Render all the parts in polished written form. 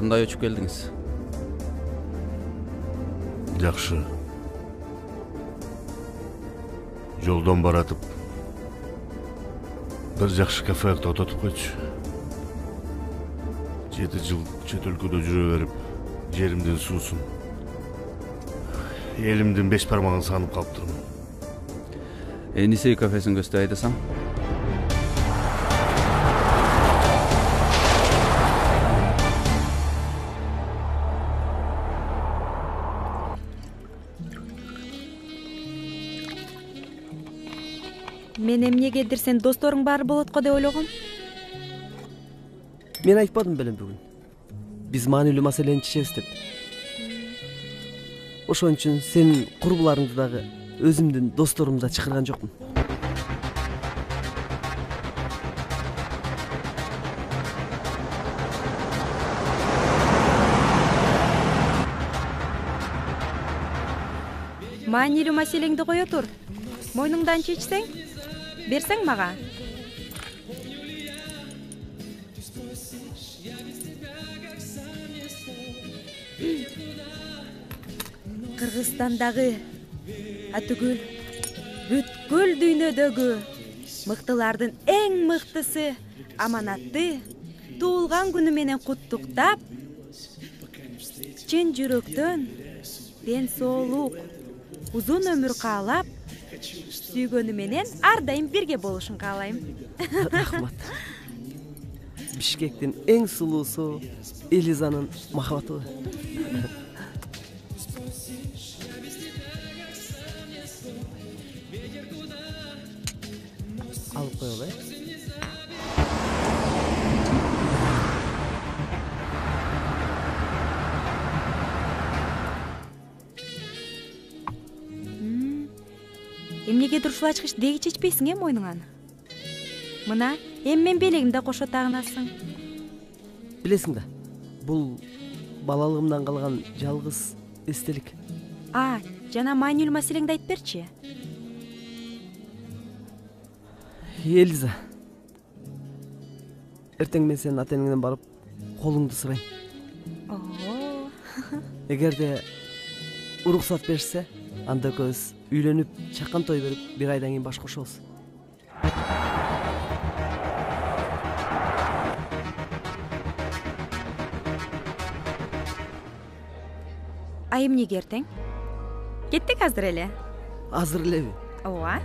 Кандай өчүп келдиңиз? Жакшы. Жолдон баратып бир жакшы кафеге ототуп койчу. 7 жыл чет өлкөдө жүрө берип, жеримдин суусун, элимдин 5 бармагын сагынып калыптырмын. Энисей кафесин көздөй айдасаң? Мен эмнегедир сен досторуң баары болот го деп ойлогом. Мен айтпадым белем бүгүн. Биз маанилүү маселени чечебиз деп. Ошон үчүн сенин курбуларыңды дагы өзүмдүн досторумда чакырган жокмун. Маанилүү маселеңди кое тур. Мойнуңдан чечсең, берсең мага. Кыргызстандагы атүгүл бүткүл дүйнөдөгү мыктылардын эң мыктысы Аманатты туулган күнү менен куттуктап, чын жүрөктөн ден соолук, узун өмүр каалап, сүйгөнү менен ар дайым бирге болушун каалайм. Рахмат. Бишкектин эң сулуусу Элизанын махабаты. Алып коелу. Эмнегедир ушул ачкыч деги чечпейсиң мойнуңан? Мына, эми мен белегимде кошо тагынасың. Билесиң да, бул балалыгымдан калган жалгыз эстелик. Жана маанилүү маселеңди айтып берчи. Элиза, эртең мен сенин ата-энеңден барып колуңду сурайм. Эгерде уруксат беришсе, анда экөөбүз үйлөнүп, чакан той берип, бир айдан кийин баш кошобуз. Эмнеге эртең? Кеттик азыр эле. Азыр элеби? Ооба.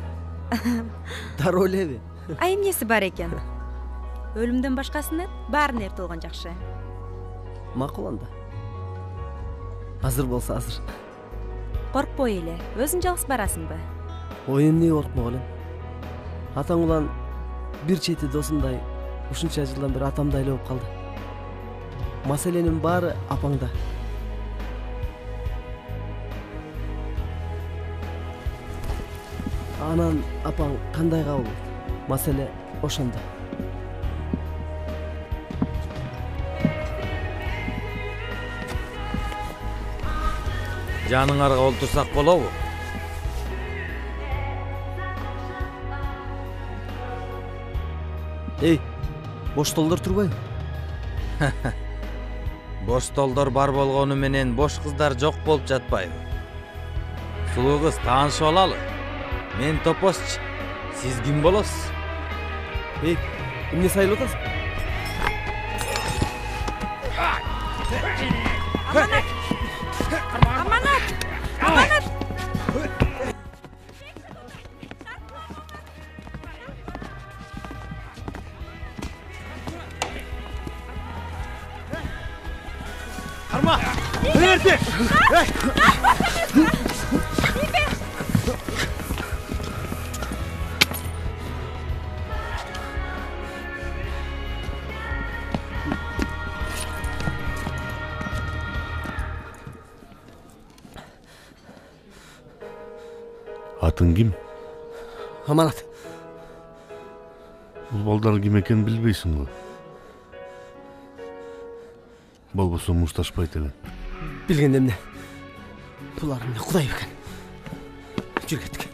Дароо элеби? Эмнеси бар экен? Өлүмдөн башкасынын баарын эртип алган жакшы. Макул анда. Азыр болсо азыр. Коркпой эле, өзүң жалгыз барасыңбы? Эмне коркмок элем. Атаң улан бир чети досумдай, ушунча жылдан бери атамдай эле болуп калды. Маселенин баары апаңда. Анан апаң кандай кабыл болот? Маселе ошондо. Жаныңарга олтурсак болобу? Эй, бош столдор турбайбы? Бош столдор бар болгону менен бош кыздар жок болуп жатпайбы? Сулуу кыз, таанышып алалы. Мен Топозчу. Сиз ким болосуз? Эй, эмне сайылып атасың? Аманат! Аманат! Карма! Берди! Атың ким? Аманат. Бул балдар ким экенин билбейсиң го. Болбосо мушташпайт элем. Билгенде эмне? Булар эмне Кудай экен. Жүр кеттик.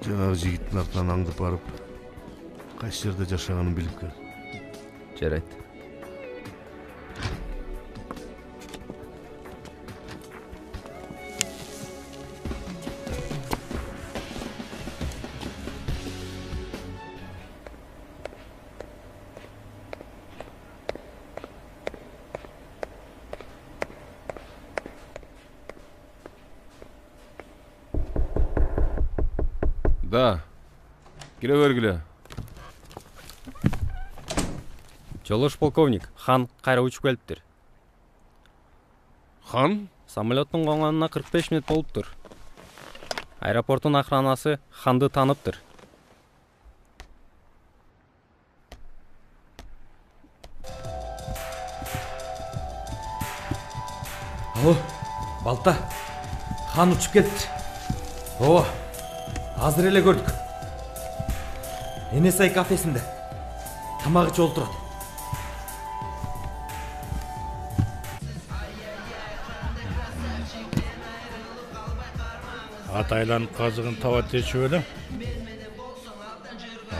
Жанагы жигиттин артынан аңдып барып, кайсы жерде жашаганын билип кел. Жарайт. Да. Кире бергиле. Жолош полковник, хан кайра учуп келиптир. Хан? Самолеттун коңгонуна 45 мүнөт болуптур. Аэропорттун охранасы ханды таныптыр. О, балта. Хан учуп келиптир. Ооба. Азыр эле көрдүк. Энесай кафесинде. Тамак ичип отурат. Атайланып казыгын таба течип эле.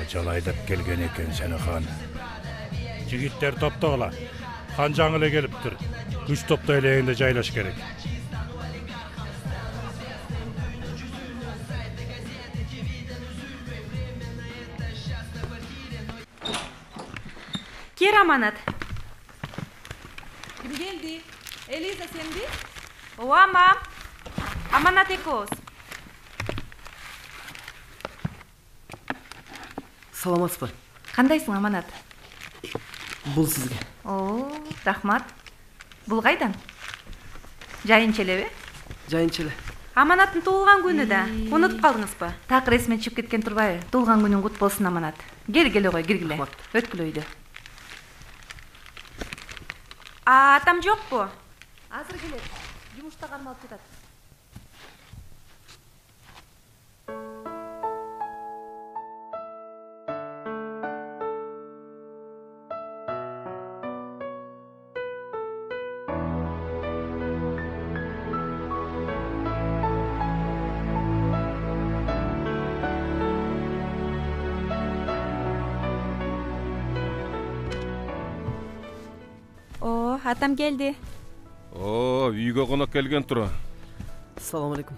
Ажал айдап келген экен сени хан. Жигиттер топтогула. Хан жаңы эле келиптир. Күч топтой элегенде жайлаш керек. Кер аманат. Kim geldi? Eliza sendi? Ооба, мам. Аманат экөөбүз. Саламатсызбы? Кандайсың, Аманат? Бул сизге. О, рахмат. Бул кайдан? Жайынча элеби? Жайынча эле. Аманаттын туулган күнү да. Унутуп калдыңызбы? Так ресмен чыгып кеткен турбайбы? Туулган күнүң кут болсун, Аманат. Келгиле кой, киргиле. Рахмат. Өткүлө үйдө. Атам жокпу? Азыр келет. Жумушта кармалып жатат. О, атам келди. О, үйгө конок келген тура. Салам алейкум.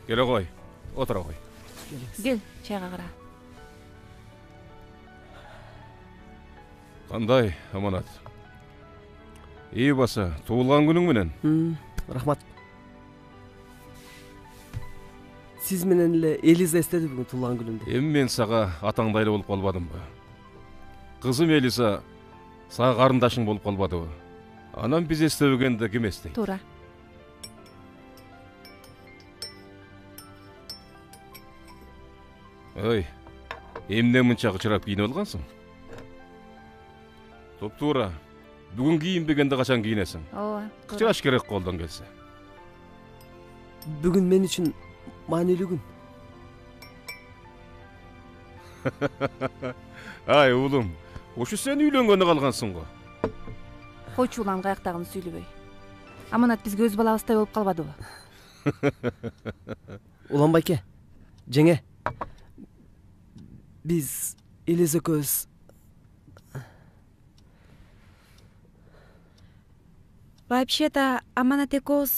Келе кой. Отура кой. Кел, чайга кара. Кандай, Аманат? Ии баса, туулган күнүң менен. Рахмат. Сиз менен эле Элиза эстеди бүгүн туулган күнүмдү. Эми мен сага атаңдайлы болуп калбадымбы? Кызым Элиза сага карындашың болуп калбадыбы? Анан биз эстебегенде ким эстейт? Туура. Ой, эмне мынча кычырап кийинип алгансың? Топ-туура. Бүгүн кийинбегенде качан кийинесиң? Ооба. Кычыраш керек колдон келсе. Бүгүн мен үчүн маанилүү күн. Ай, уулум. Ошу сен үйлөнгөнү калгансың го. Койчу улан каяктагын сүйлөбөй. Аманат бизге өз балабыздай болуп калбадыбы? Улан байке, жеңе. Биз Элиза экөөбүз Вообще-то Аманат экөөбүз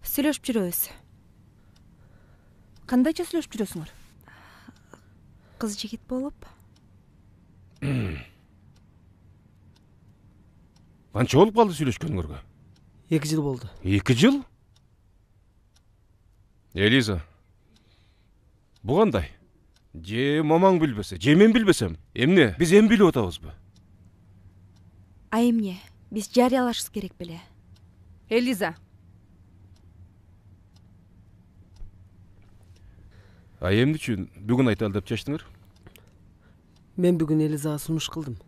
сүйлөшүп жүрөбүз. Кандайча сүйлөшүп жүрөсүңөр? Кыз жигит болуп. Канча болуп калды сүйлөшкөнгөргө? 2 жыл болду. 2 жыл? Элиза. Бу кандай? Же мамаң билбесе, же мен билбесем. Эмне? Биз эми билип атабызбы? А эмне? Биз жарыялашыбыз керек беле. Элиза. А эмне үчүн бүгүн айталы деп чечтиңер? Мен бүгүн Элизага сунуш кылдым.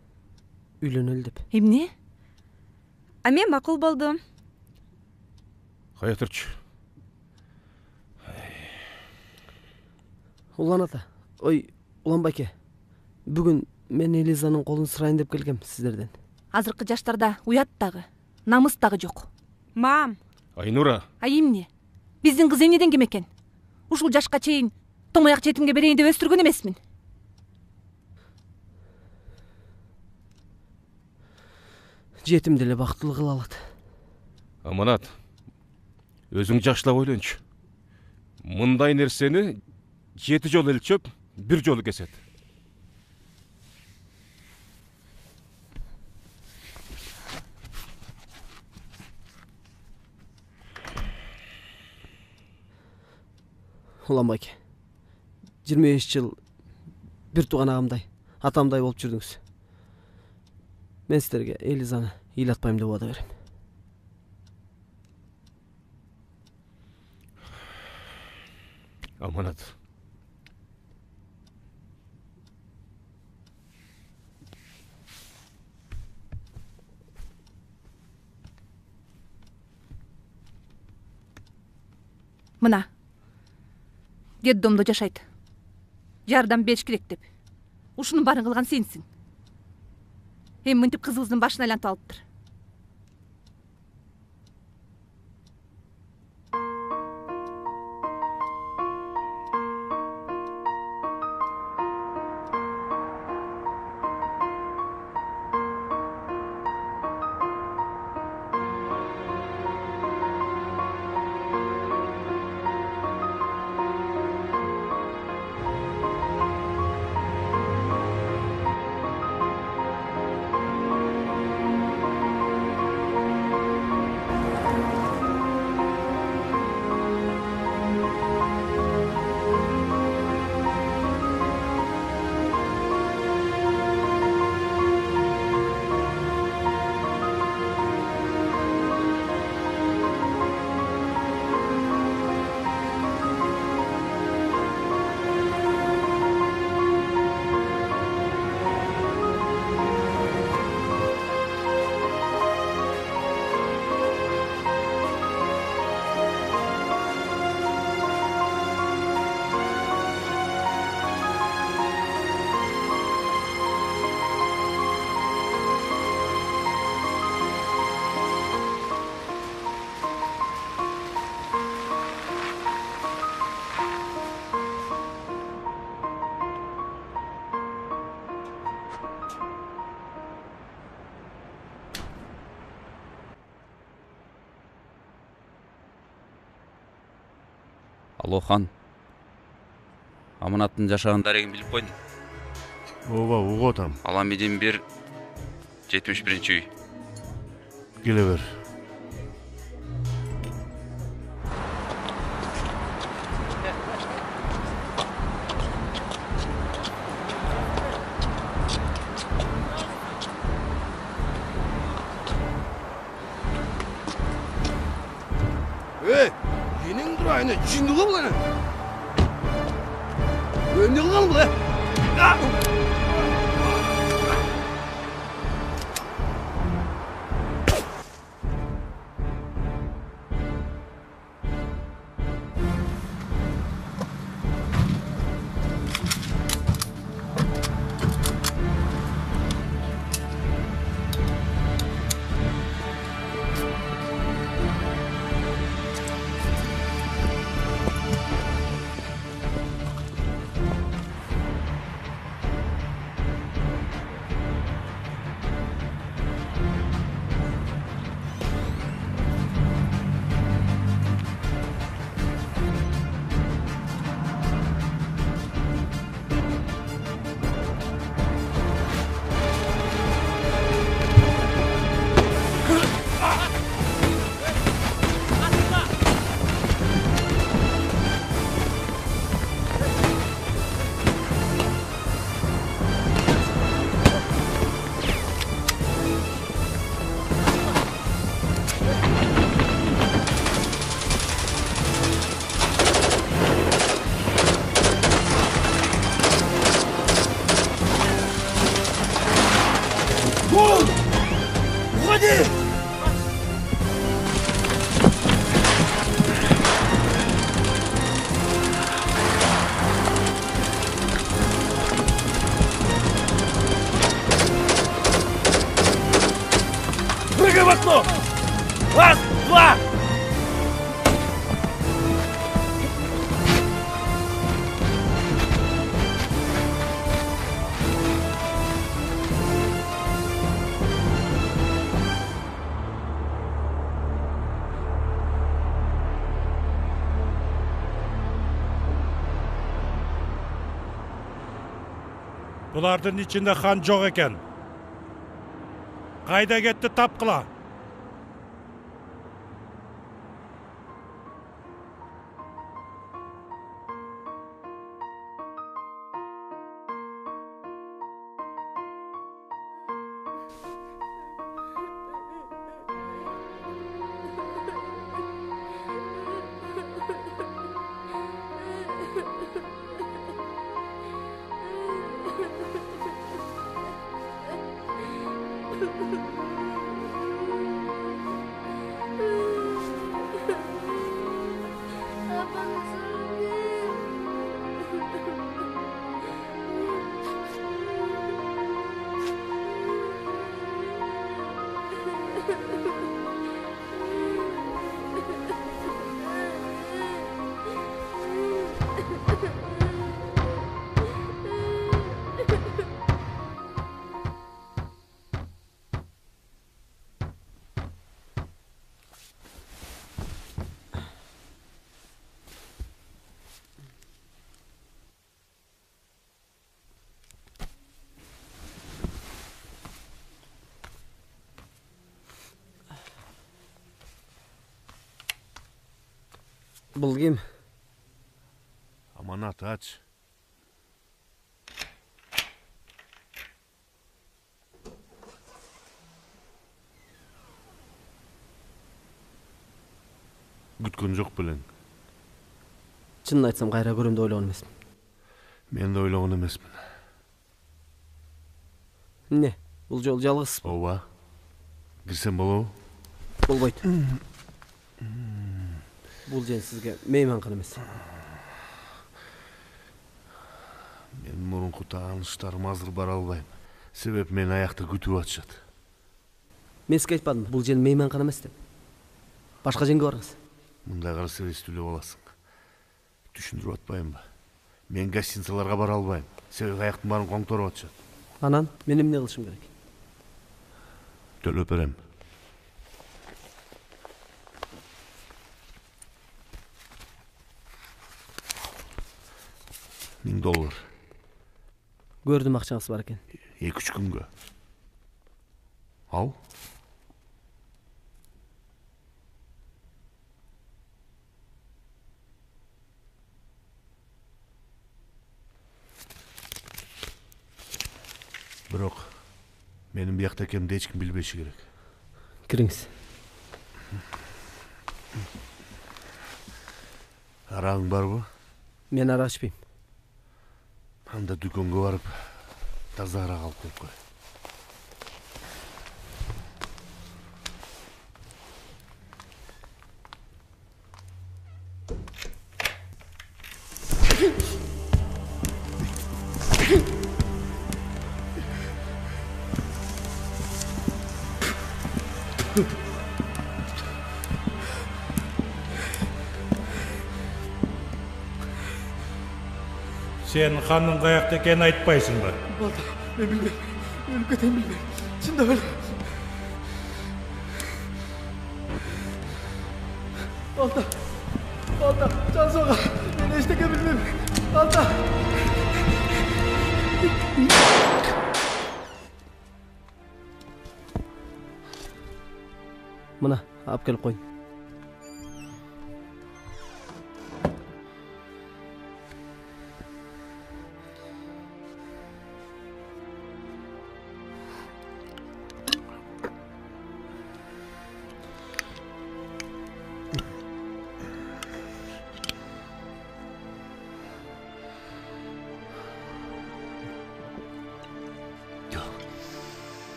Үйлөнөлү деп. Эмне? А мен макул болдум. Кая турчу? Улан ата, ой, улан байке. Бүгүн мен Элизанын колун сурайын деп келгем сиздерден. Азыркы жаштарда уят дагы, намыс дагы жок. Мам, Айнура, А эмне? Биздин кыз эмнеден кем экен? Ушул жашка чейин томаяк жетимге берейин деп өстүргөн эмесмин. Жетим деле бактылуу кыла алат. Аманат, өзүң жакшылап ойлончу. Мындай нерсени 7 жолу өлчөп, 1 жолу кесет. Улан байке, 25 жыл бир тууган агамдай, атамдай болуп жүрдүңүз. Мен силерге Элизаны ыйлатпайм деп убада берем. Аманат. Мына детдомдо жашайт. Жардам бериш керек деп. Ушунун баарын кылган сенсиң. Эми мынтип кызыбыздын башын айлантып алыптыр. Алло, хан. Аманаттын жашаган дарегин билип койдум. Ооба, угуп атам. Аламидин 1 71 үй. Келе бер. Енең тұр айны, жинді ғой бұл әні. Өмне қылғаным бұл, Бұлардың içinde хан жоқ екен. Қайда кетті тапқыла? Бұл кем? Аманат ач. Күткөн жоқ білең. Чынын айтсам қайра көремді ойлаған емеспін. Мен де ойлаған емеспін. Не, бұл жол жалғыз. Ова. Кірсем болу? Болбайды. Бұл жен сізге мейманхан емес. Мен мұрынқы таныштарым азыр бара албайм. Себеп мен аяқта күтіп атышат. Мен сізге айтпадым, бұл жен мейманхан емес деп. Башқа женге барыңыз. Мындай қарсы естілеп аласың. Түшіндіріп атпайым ба? Мен гостиницаларға бара албайм. Себеп аяқтың барын қоңторып атышат. Анан, мен эмне кылышым керек? Төлөп берем. $1000. Көрдім ақшаңыз бар екен. 2-3 күнге. Ал. Бирок менин биякта экенimди эч ким билбеши керек. Кириңиз. Арагың барбы? Мен ара ичпейм. Анда дүкөнгө барып, таза арак алып келип кой. Сен ханның қаяқта екенін айтпайсың ба? Балта, мен білмейм. Мен өліп кетейін білмейм. Шындап өліп. Балта, Жансоға. Мен ештеңе білмейм. Балта. Мына, алып келіп қойын.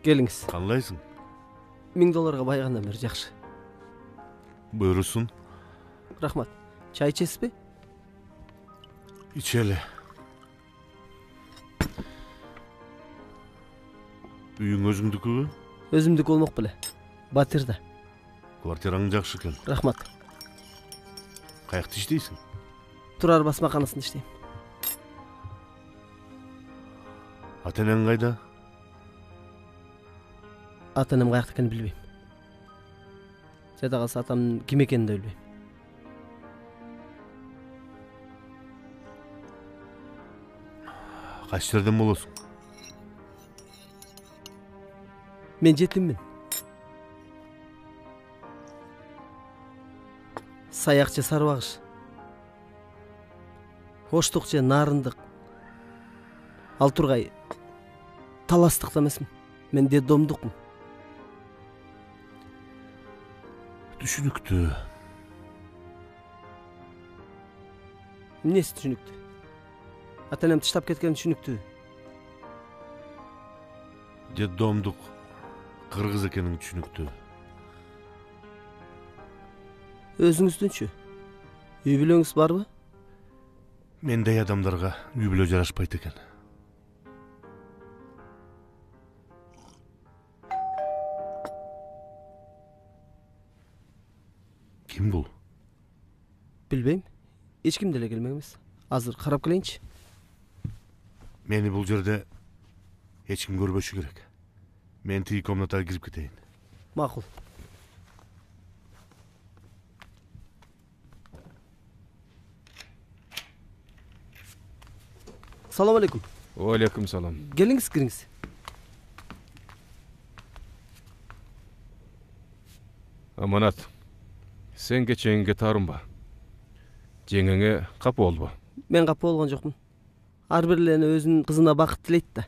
Келіңіз. Қандайсың? $1000 байығандан бері жақсы. Бұйырсын. Рахмат. Чай içesizби? İçeli. Үйүң өзүңдүкүбү? Өзүмдүк болмок беле. Батирда. Квартираң жакшы экен. Рахмат. Каякта иштейсиң? Турар басмаканасында иштейм. Ата энең кайда? Ата энем каякта экенин билбейм. Жада калса атамдын ким экенин да билбейм. Кайсы жерден болосуң? Мен жетиммин. Саяк же сарбагыш. Оштук же нарындык. Ал тургай таластыкта эмесмин. Мен детдомдукмун. Түшүнүктүү. Эмнеси түшүнүктүү? Ата энем тыштап кеткени түшүнүктүү. Детдомдук кыргыз экениң түшүнүктүү. Өзүңүздүнчү? Үй бүлөңүз барбы? Мендей адамдарга үй бүлө жарашпайт экен. Ким бул? Билбейм. Эч ким деле келмек эмес. Азыр карап келейинчи. Мени бул жерде эч ким көрбөшү керек. Мен тиги комнатага кирип кетейин. Макул. Салам алейкум. Алейкум салам. Келиңиз, кириңиз. Аманат, сен кечеңге тарынба. Жеңеңе капы болбо. Мен капы болгон жокмун. Ар бир эле өзүнүн кызына бакыт тилейт да.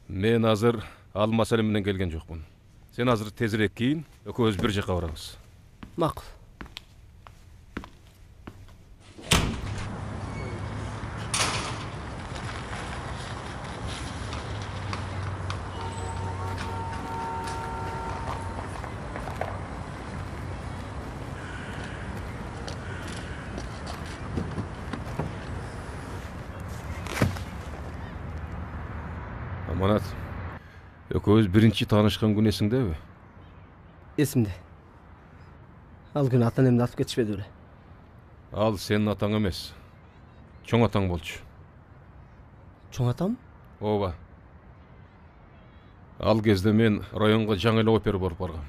Мен азыр ал маселе менен келген жокмун. Сен азыр тезирээк кийин, экөөбүз бир жака барабыз. Макул. Аманат, экөөбүз биринчи таанышкан күн эсиңдеби? Эсимде. Ал күнү ата энемди атып кетишпеди беле? Ал сенин атаң эмес, чоң атаң болчу. Чоң атам? Ооба. Ал кезде мен районго жаңы эле опера болуп баргам.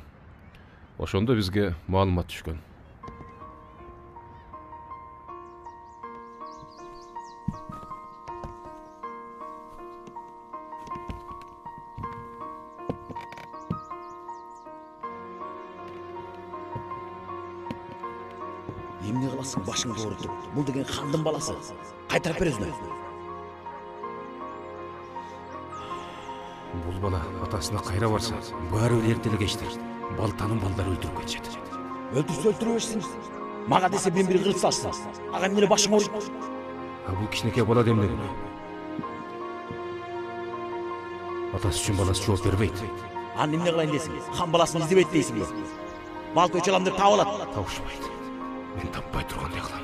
Ошондо бизге маалымат түшкөн. Эмне кыласың, башыңды ооруттуп? Бул деген хандын баласы. Кайтарып бер өзүнө. Бул бала атасына кайра барса, баары эртеле кечти. Балтанын балдары өлтүрүп кетишет. Өлтүрсө өлтүрө берсин. Мага десе мен бир кырып салсын. Ага эмне башың ооруйт? Бул кичинекей бала демне. Атасы үчүн баласы жооп бербейт. Аны эмне кылайын десиң? Хан баласын издебейт дейсиңби? Балт өчөламды таап алат. Табышпайт. Мен таппай тургандай кылам.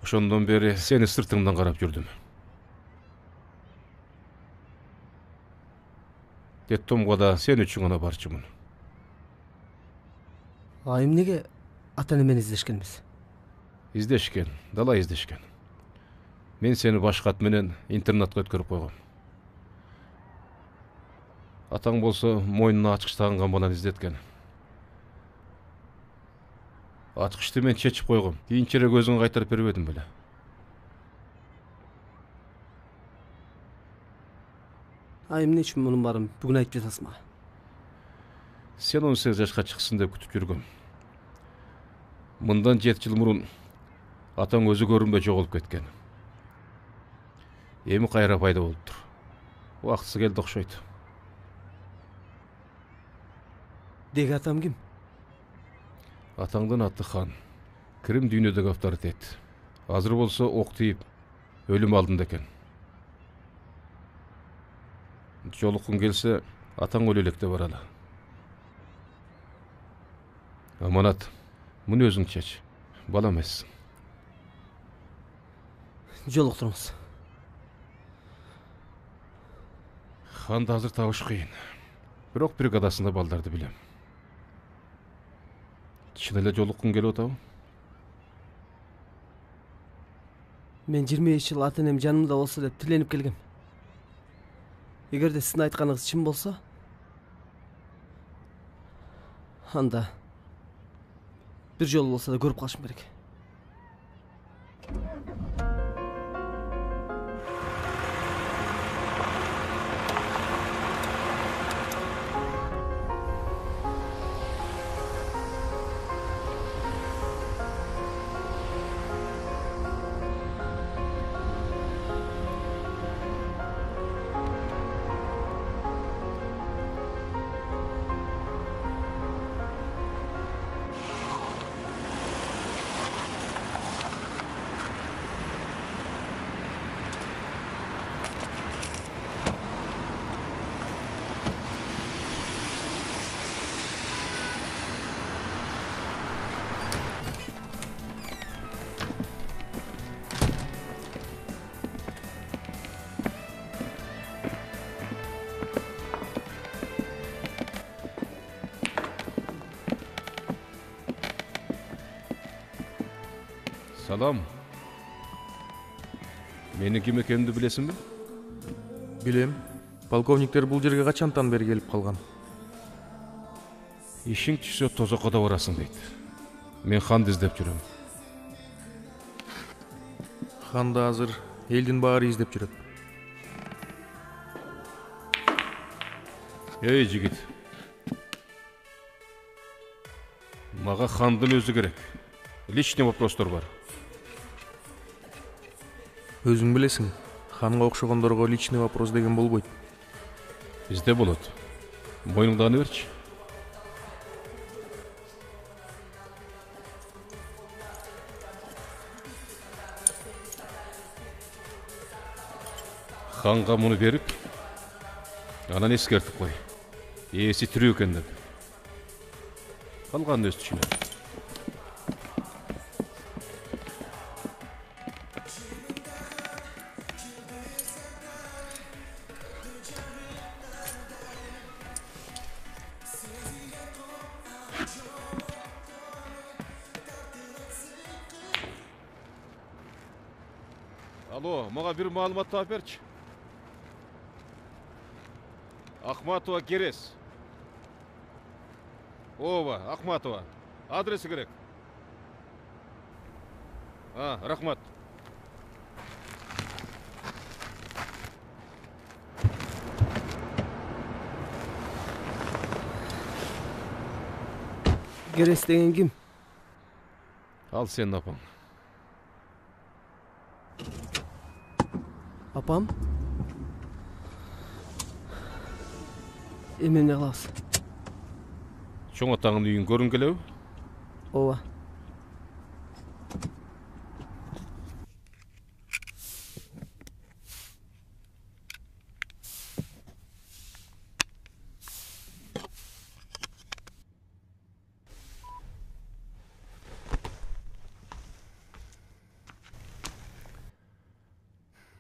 Ошондон бери сени сыртыңдан карап жүрдүм. Детдомго да сен үчүн гана барчумун. Эмнеге ата энемени издешкенбиз? Издешкен, далай издешкен. Мен сени башка ат менен интернатка өткөрүп койгом. Атаң болсо мойнуна ачкыч тагынган баланы издеткен. Ачкычты мен чечип койгом. Кийинчерээк өзүңө кайтарып бербедим беле. Эмне үчүн мунун баарын бүгүн айтып жатасың мага? Сен 18 жашка чыксын деп күтүп жүргөм. Мындан 7 жыл мурун атаң өзү көрүнбөй жоголуп кеткен. Эми кайра пайда болуптур. Убактысы келди окшойт. Деги атам ким? Атаңдын аты Хан. Кирим дүйнөдөгү авторитет. Азыр болсо ок тийип, өлүм алдында экен. Жолуккун келсе, атаң өлө электе баралы. Аманат, муну өзүң чеч. Бала эмессиң. Жолуктуруңуз. Ханды азыр табыш кыйын. Бирок бригадасында балдарды билем. Чын эле жолуккун келип атабы? Мен 25 жыл ата энем жанымда болсо деп тиленип келгем. Эгерде сиздин айтканыңыз чын болсо, анда бир жолу болсо да көрүп калышым керек. Салам. Мени ким экенимди билесиңби? Билем. Полковниктер бул жерге качантан бери келип калган? Ишиң түшсө тозокко да барасың дейт. Мен ханды издеп жүрөм. Ханды азыр элдин баары издеп жүрөт. Эй, жигит. Мага хандын өзү керек. Личный вопростор бар. Өзүң билесиң, ханга окшогондорго личный вопрос деген болбойт. Бизде болот. Мойнуңдагыны берчи. Ханга муну берип, анан эскертип кой. Ээси тирүү экен деп. Калганын өзү түшүнөт. Алло, мага бир маалымат таап берчи. Ахматова Керес. Ооба, Ахматова. Адреси керек. Рахмат. Керес деген ким? Ал сенин апаң. Апам? Эми эмне кылабыз? Чоң атаңдын үйүн көрүн келеби? Ооба.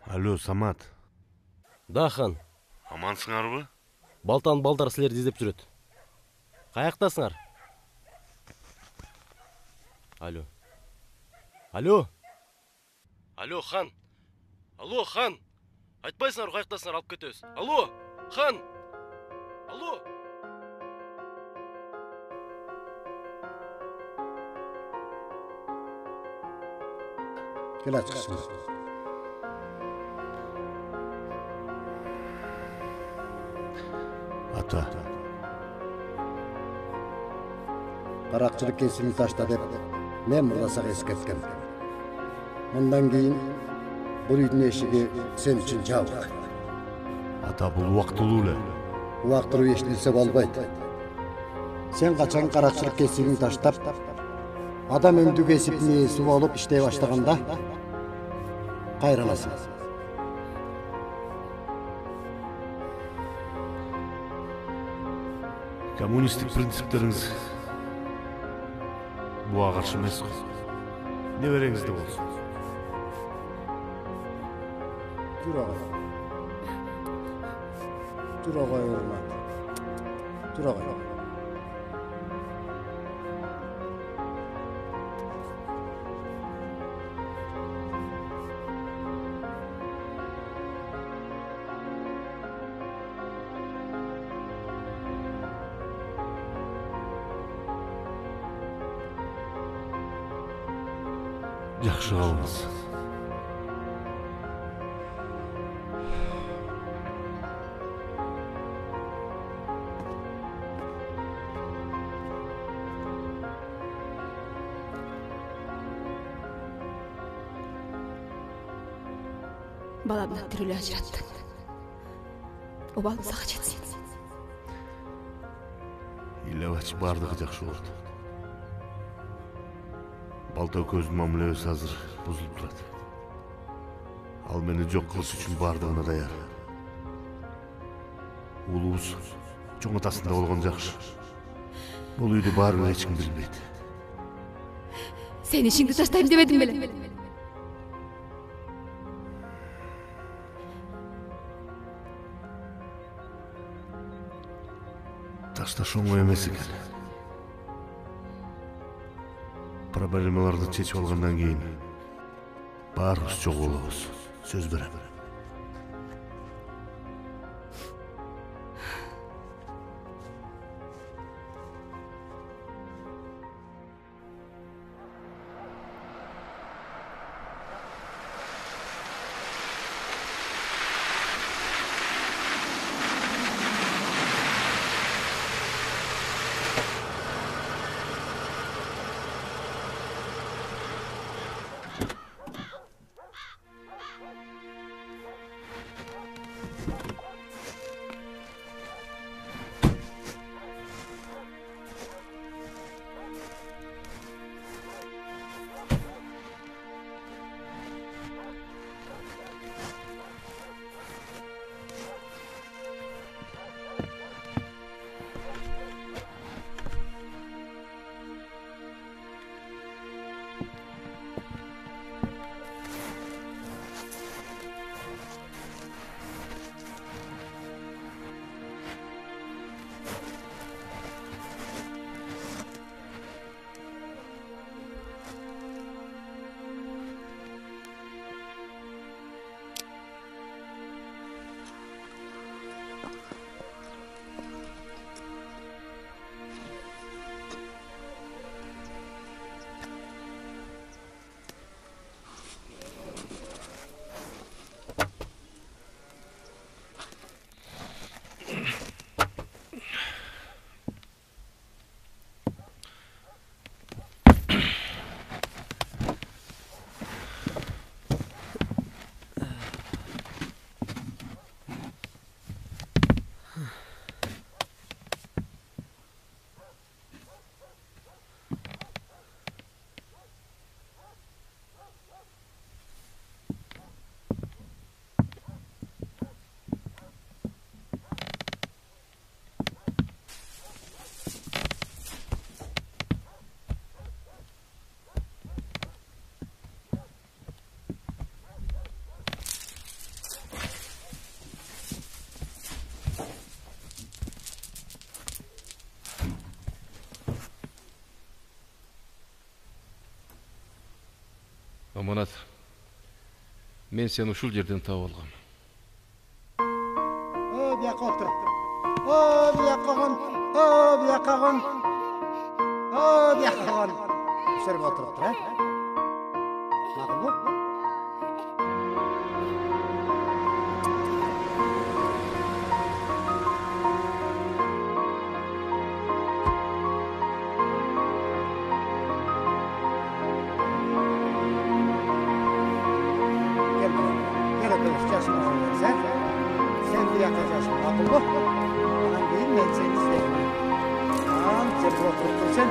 Алло, Самат. Да, хан. Амансыңарбы? Балтан балдар силерди издеп жүрөт. Каяктасыңар? Алло. Алло. Алло, хан. Алло, хан. Айтпайсыңар, каяктасыңар, алып кетебиз. Алло, хан. Алло. Келе чыксын. Ата. Каракчылык кесимин ташта деп мен мурдасак эскерткем. Мындан кийин бул үйдүн эшиги сен үчүн жабык. Ата, бул убактылуу эле. Убактылуу эшилсе болбойт. Сен качан каракчылык кесимин таштап адам өндү кесиптин ээси болуп иштей баштаганда кайраласың. Коммунистик принциптериңиз буга каршы эмес го. Небереңизде болсун. Тура кой урмат. Тура кой. Жакшы калыңыз. Баламды тірілі ажыраттың. Обалым саға жетсін. Илебач бардығы жакшы болду. Балта көздің мамилебиз азыр бузулуп турат. Ал мени жок кылыш үчүн бардыгына даяр. Улуубуз чоң атасында болгон жакшы. Бул үйдү баары эч ким билбейт. Сен ишиңди таштайм дебедиң беле? Ташташ оңой эмес экен. Проблемаларды чечип алгандан кийин баарыбыз жок болобуз. Сөз берем. Аманат, мен сені ушул жерден таап алгам. Бияка отур. Бияка. Жерге отуруп тур, Макулбу? Sen bu yakacaksın, Makul bu. Bana değil mi seni isteyeyim? Tamam, sen bu oturup dursan.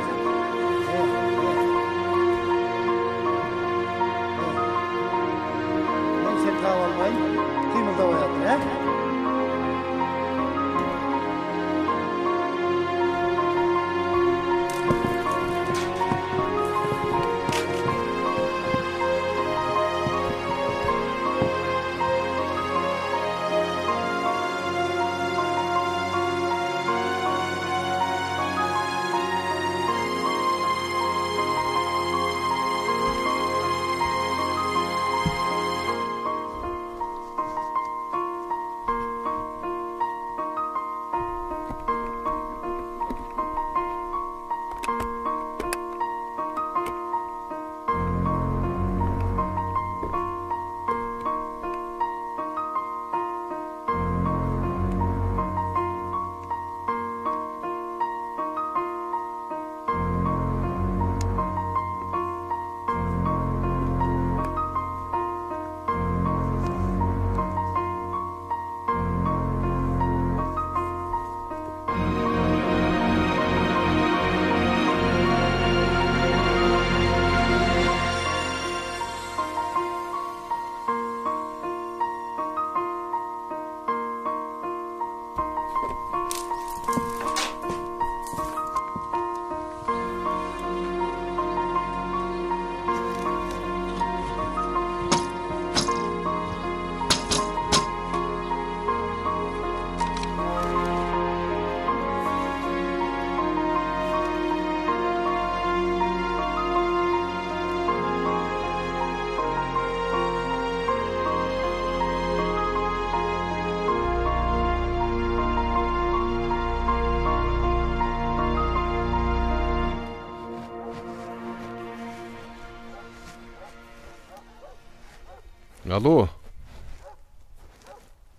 Алло.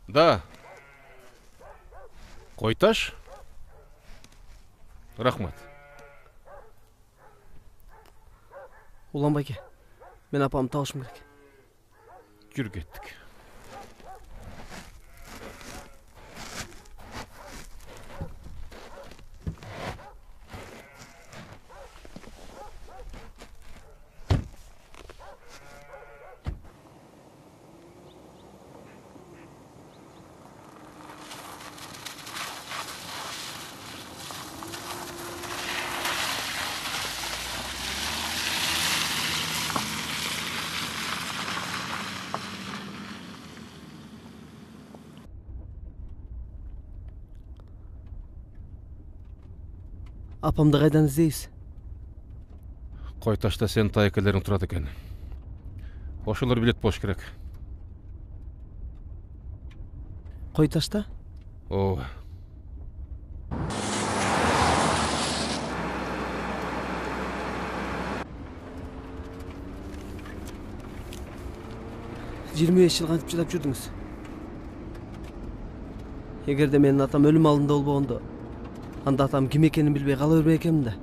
Да. Койташ? Рахмат. Улан байке, мен апамды табышым керек. Жүр кеттік. Апамды қайдан іздейсіз? Койташта сен тайкелерің тұрады екен. Ошолор билет болуш керек. Койташта? Ооба. Жыйырма беш жыл кантип чыдап жүрдүңүз? Эгерде менин атам өлүм алдында болбогондо, анда атам ким экенин билбей кала бербей экенмин да.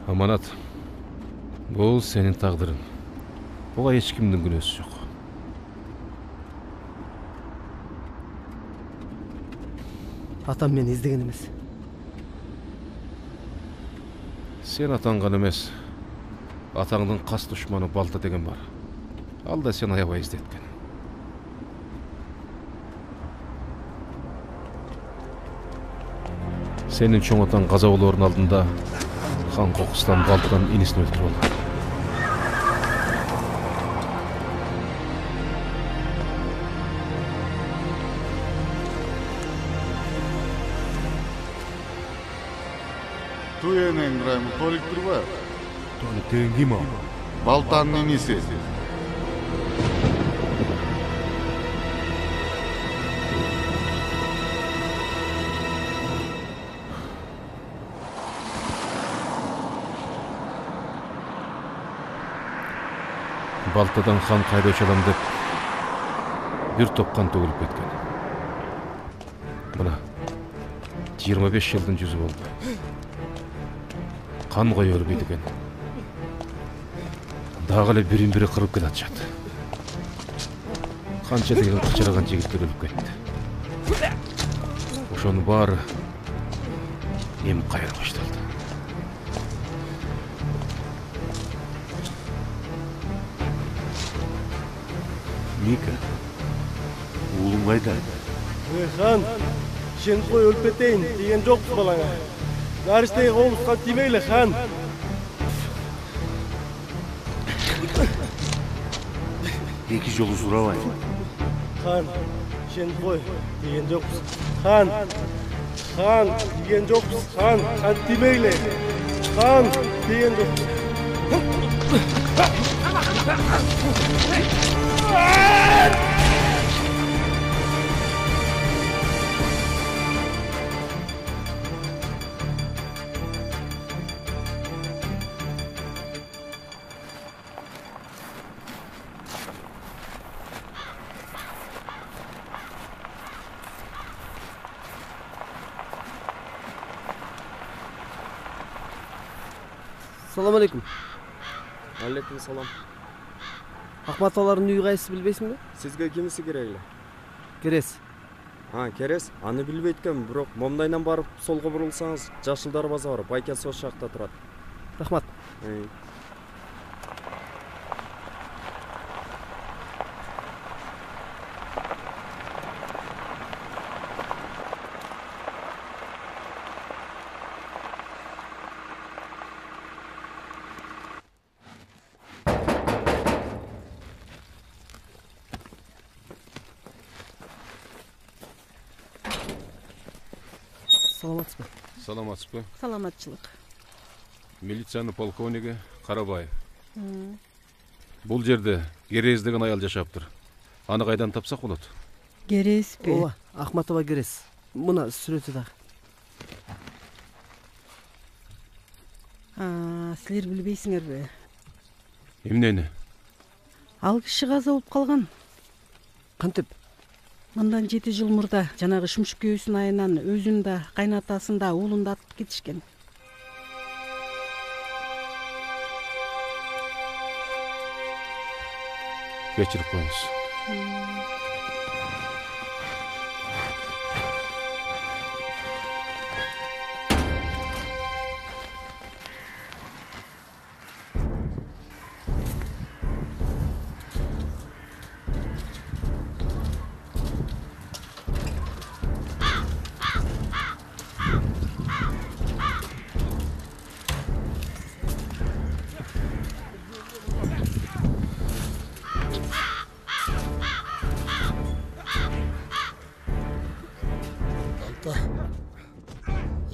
Аманат, бул сенин тагдырың. Буга эч кимдин күнөөсү жок. Атам мени издеген эмес. Сен атанган эмес. Атаңдын кас душманы Балта деген бар. Ал да сен аябай издеткен. Сенин чоң атаң каза болоордун алдында хан Кокустан Балтадан инисин өлтүрүп алган. Туенен грайм Толик турба? Толик деген ким ал? Балтанын иниси. Балтадан хан кайдачу адам деп бир топ кан төгүлүп кеткен. Мына 25 жылдын жүзү болду. Қан ғой өрбейді екен. Дагы эле бирин бири кырып келатышат. Канча деген кычыраган жигиттер өлүп кетти. Ошонун баары эми кайра башталды. Мика, уулуң кайда? Хан, сен кой өлүп кетейин деген жокпуз балаңа. Нарыштегі қолысқа тимейлі, хан. Екі жолы сурабайын. Хан, сен қой деген жоқпыз. Хан деген жоқпыз. Хан тимейлі. Хан деген жоқпыз. Салам алейкум. Алейкум салам. Ахмат алардын үйү кайсы билбейсиң бе? Сизге кимиси керекли? Керес. Керес. Аны билбейткем, бирок момдайдан барып солго бурулсаңыз, Жашылдар базары Байкесі ошол жакта турат. Рахмат. Саламатсызбы? Саламатсызбы? Саламатчылык. Милициянын полковниги Карабаев. Бул жерде Керез деген аял жашаптыр. Аны кайдан тапсак болот? Кереспи? Ооба, Ахматова Керез. Мына сүрөтү дагы. Силер билбейсиңерби? Эмнени? Ал киши каза болуп калган. Кантип? Мындан 7 жыл мурда жанагы Шумшук күйөөсүнүн айынан өзүн да, кайнатасын да, уулун да атып кетишкен. Кечирип коюңуз.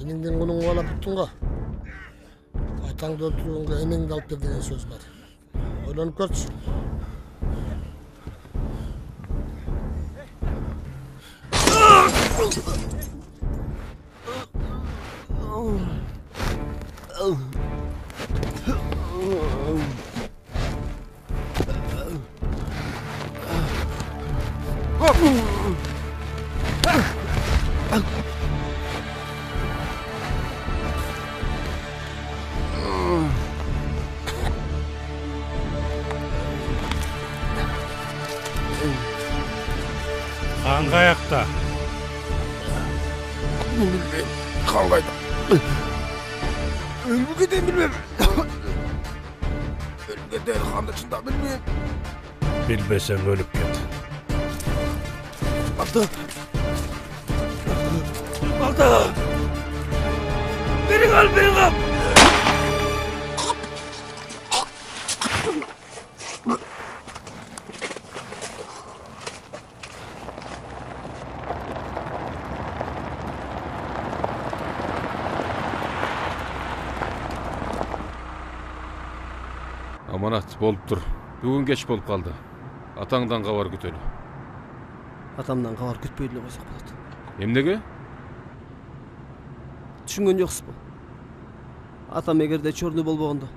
Энеңден мунун кубалап буттуң го. Атаңды өлтүргөнгө энеңди алып бер деген сөз бар. Ойлонуп көрчү. Аңға аяқта. Bilmem. Kavgaydı. Ölümü de bilmem. Ölümü de kandaşında bilmem. Bilbesen ölüp ket. Balta. Balta. Beni al, beni al. Аманат, болуптур. Бүгүн кеч болуп калды. Атаңдан кабар күтөлү. Атамдан кабар күтпөй эле койсок болот. Эмнеге? Түшүнгөн жоксузбу? Атам эгерде чорный болбогондо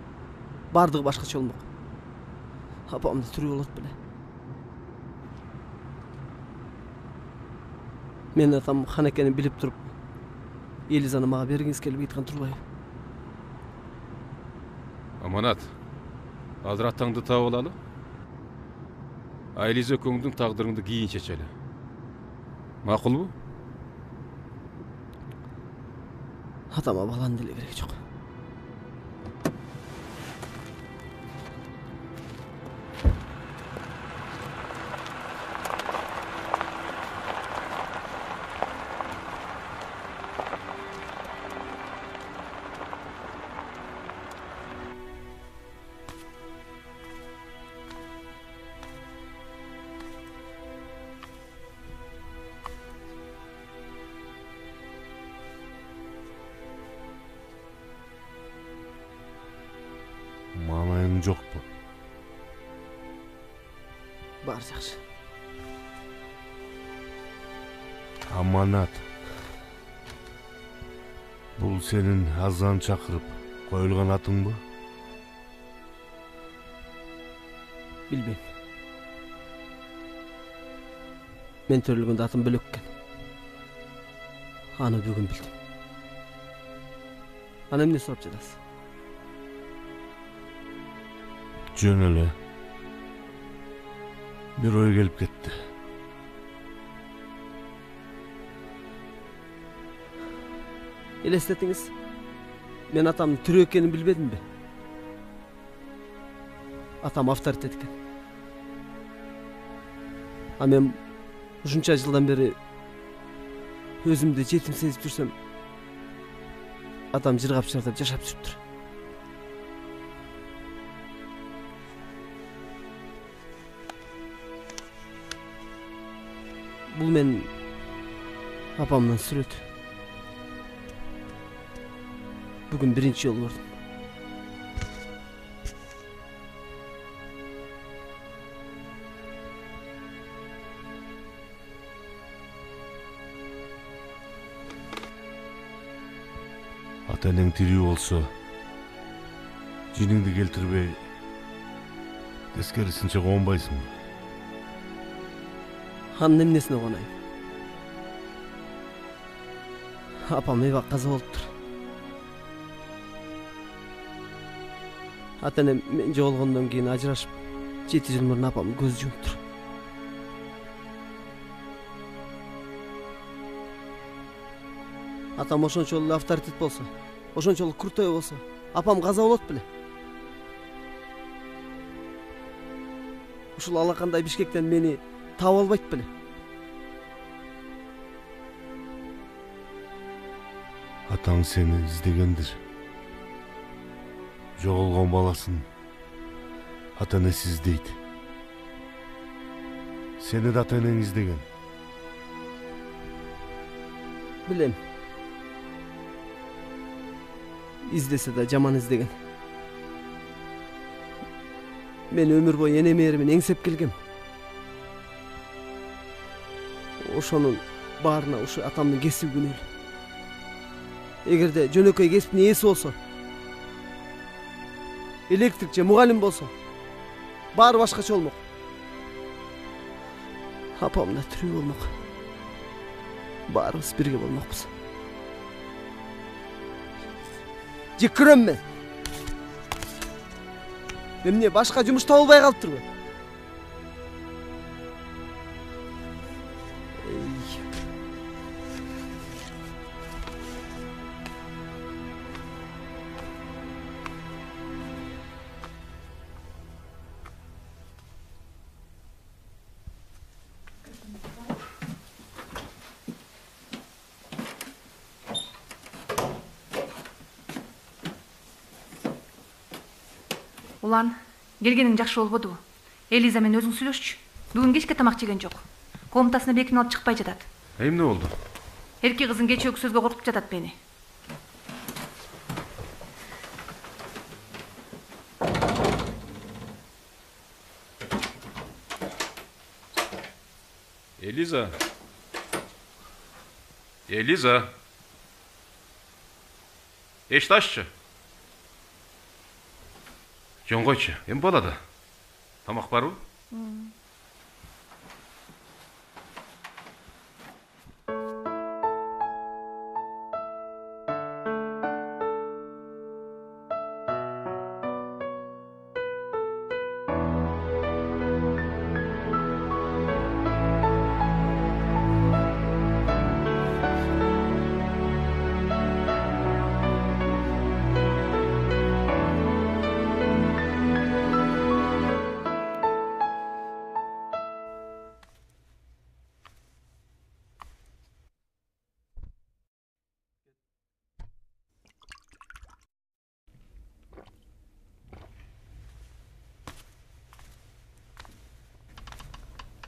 бардыгы башкача болмок. Апам да тирүү болот беле. Мен атам хан экенин билип туруп, Элизаны мага бергиңиз келип айткан турбайбы? Аманат, азыр атаңды таап алалы. Элиза экөөңдүн тагдырыңды кийин чечели. Макулбу? Атама баланы деле кереги жок. Мамайың жоқ bu. Бар жакшы. Аманат. Бұл сенің азан чакырып коюлган атың бу? Билбейм. Мен төрөлгөндө атым бөлөк экен. Аны бүгүн билдим. Аны эмне сурап жатасыз? Жөн эле. Bir ой келип кетти. Элестетиңиз. Мен атамдын тирүү экенин билбедимби? Атам авторитет экен. А мен ушунча жылдан бери өзүмдү жетим сезип жүрсөм, атам жыргап чырдап жашап жүрүптүр. Бул мен апамдын сүрөтү. Бүгүн биринчи жолу көрдүм. Ата-энең тирүү болсо, жиниңди келтирбей Тескерисинче коонбайсыңбы? Анын эмнесине конайын? Апам эбак каза болуптур. Ата энем мен жоголгондон кийин ажырашып, 7 жыл мурун апам көз жумуптур. Атам ошончолук авторитет болсо, ошончолук крутой болсо, апам каза болот беле. Ушул алакандай Бишкектен мени таап албайт беле. Атаң сени издегендир. Жоголгон баласын ата энеси издейт. Сени да ата энең издеген. Билем. İzdese de жаман издеген. Мен өмүр бою эне мээримин эңсеп келгем. Ошонун баарына ушу атамдын кесиби күнөөлүү. Эгерде жөнөкөй кесиптин ээси болсо, электрик же мугалим болсо, баары башкача болмок. Апам да тирүү болмок. Баарыбыз бирге болмокпуз. Жеккөрөм мен. Эмне башка жумуш табылбай калыптырбы? Улан, келгениң жакшы болбодубу? Элиза менен өзүң сүйлөшчү. Бүгүн кечке тамак жеген жок. Комнатасына бекинип алып чыкпай жатат. Эмне болду? Эрки кызың кечээки сөзгө коркуп жатат мени. Элиза. Элиза. Эшти аччы. Жөн койчу, эми болду. Тамак барбы?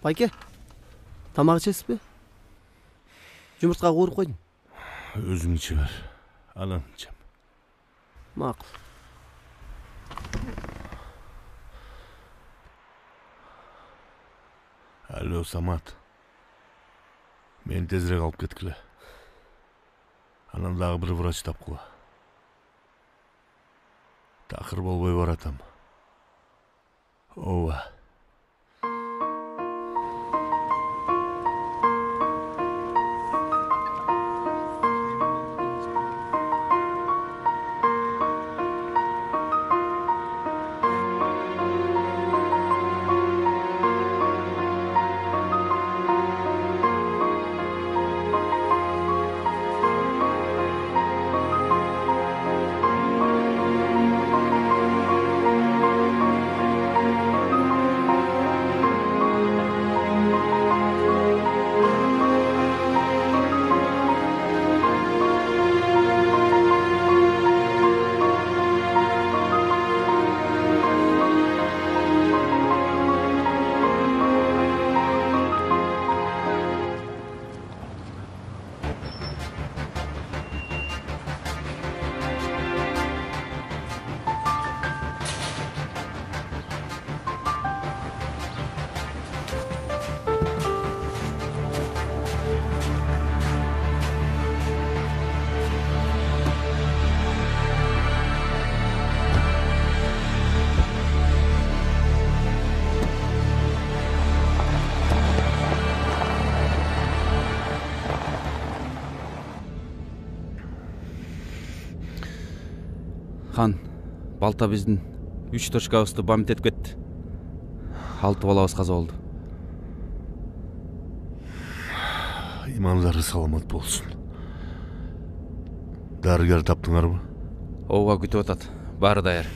Байке, тамақ ішесіз бе? Жұмыртқа қуырып қойдым. Өзің іші бар, анан ішем. Мақұл. Алло, Самат. Мен тезірек алып кеткіле. Анан дағы бір врач тапқыла. Тақыр болбой баратам. Ова. Хан, балта биздин 3 точкабызды бамит этип кетти. 6 балабыз каза болду. Имандары саламат болсын. Дарыгер таптыңарбы? Ооба күтүп атат. Баары даяр.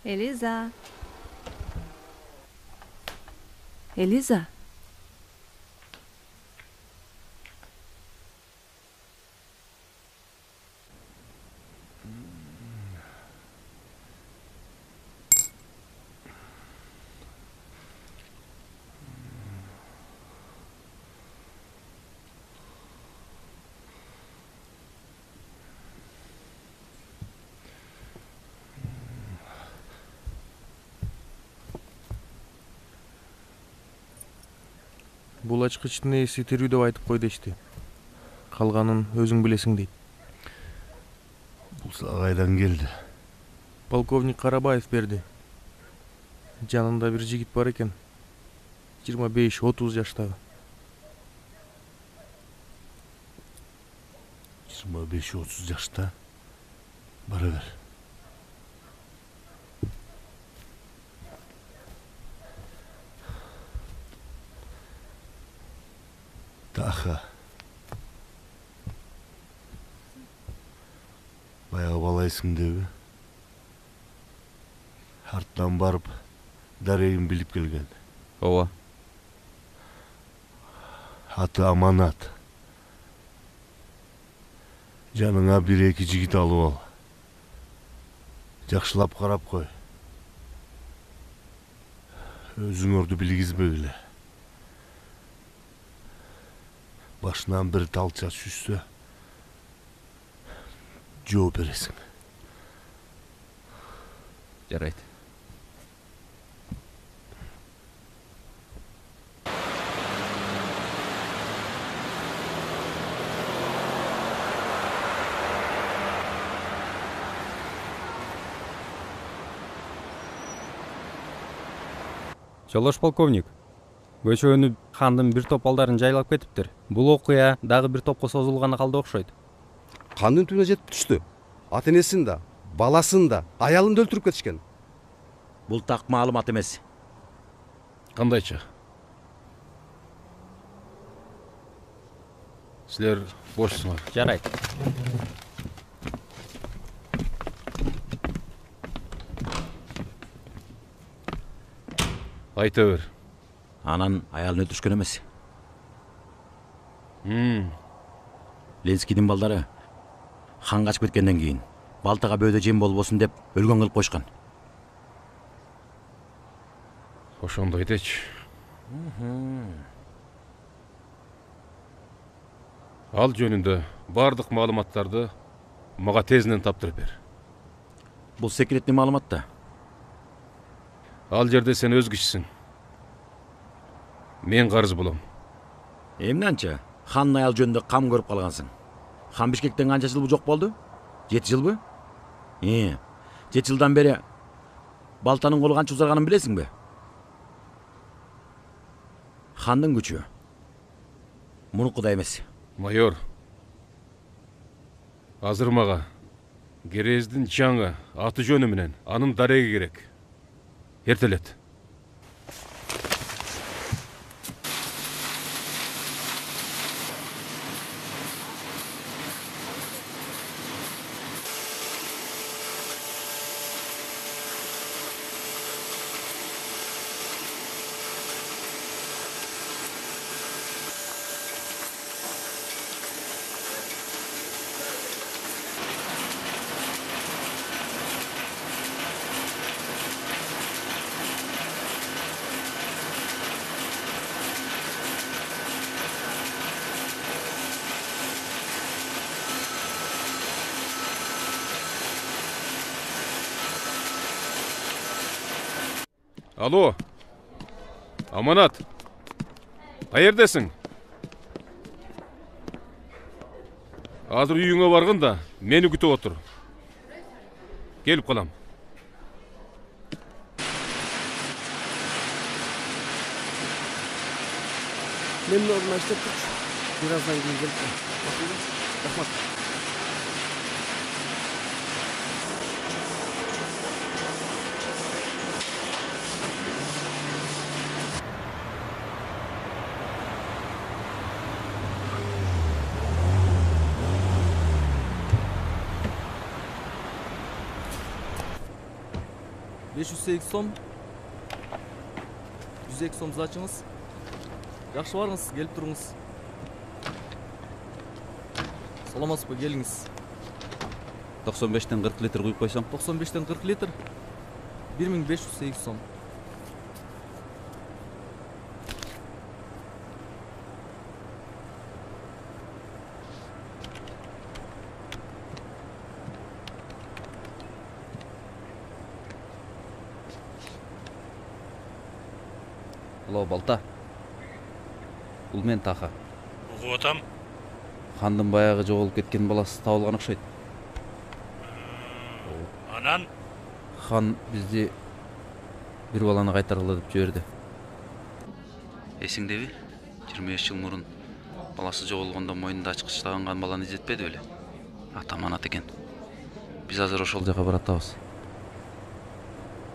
Элиза. Элиза. Бул ачкычтын ээси тирүү деп айтып кой дешти. Калганын өзүң билесиң дейт. Бул сага кайдан келди? Полковник Карабаев берди. Жанында бир жигит бар экен. 25-30 жаштагы. 25-30 жашта? Бара бер. Таха. Баягы балайсың деби? Арттан барып, дарегин билип келген. Ооба. Аты Аманат. Жаныңа 1-2 жигит алып ал. Жакшылап карап кой. Өзүңөрдү билгизбегиле. Башынан bir талча түшсө, жооп бересиң. Жарайт. Жолош полковник, көчөнү хандын бир топ балдарын жайлап кетиптир. Бул окуя дагы бир топко созулганы калды окшойт. Кандын түбүнө жетип түштү. Ата энесин да, баласын да, аялын да өлтүрүп кетишкен. Бул так маалымат эмес. Кандайча? Силер бошсуңар. Жарайт. Айта бер. Анан аялын өлтүрүшкөн эмес. Ленскийдин балдары хан качып кеткенден кийин балтага бөөдө жем болбосун деп өлгөн кылып койшкан. Ошондой дечи. Ал жөнүндө бардык маалыматтарды мага тезинен таптырып бер. Бул секретный маалымат да. Ал жерде сен өз кишисиң. Мен карыз болом. Эмне анча? Хан аял жөнүндө кам көрүп калгансың. Хан Бишкектен канча жыл жок болду? 7 жылбы? 7 жылдан бери балтанын колу канча узарганын билесиңби? Хандын күчү мурункудай эмес. Майор, азыр мага Керездин жаңы аты жөнү менен анын дареги керек. Эртелет. Alo, Amanat, каердесиң? Азыр үйүңө баргын да мени күтүп отур. Келип калам. Memnun oldum Aştep Kurt. Birazdan geleceğim. Rahmat. $508 102 сом açыңыз. Жақсы барыңыз, келіп тұрыңыз. Саламатсыз ба, келіңіз. 95-тен 40 литр құйып қойсам? 95-тен 40 литр 1508 сом. Алло, Балта. Бұл мен Таха. Угуп атам. Хандың баяғы жоғалып кеткен баласы табылған ұқсайды. Анан? Хан бізде бір баланы қайтарғылы деп жіберді. Есіңде бе? 25 жыл мұрын баласы жоғалғанда мойнында ачкыч тағынған баланы іздетпеді өле. Атаманат екен. Біз азыр ошол жаққа баратабыз.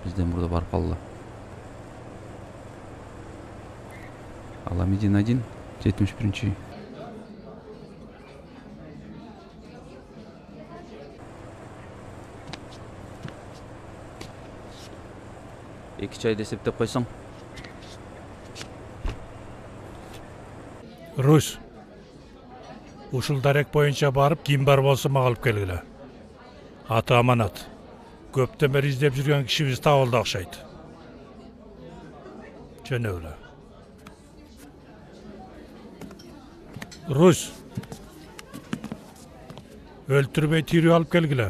Бізден burada барып қалды. Аламидин 1, 71-ші үй. Екі чайды есептеп қойсаң. Русь, ушул дарек боюнча барып, ким бар болсо мага алып келгиле. Аты аманат. Көптөн бери издеп жүргөн кишибиз табылды окшойт. Жөн эле. Русь, өлтүрбөй тирүү алып келгиле.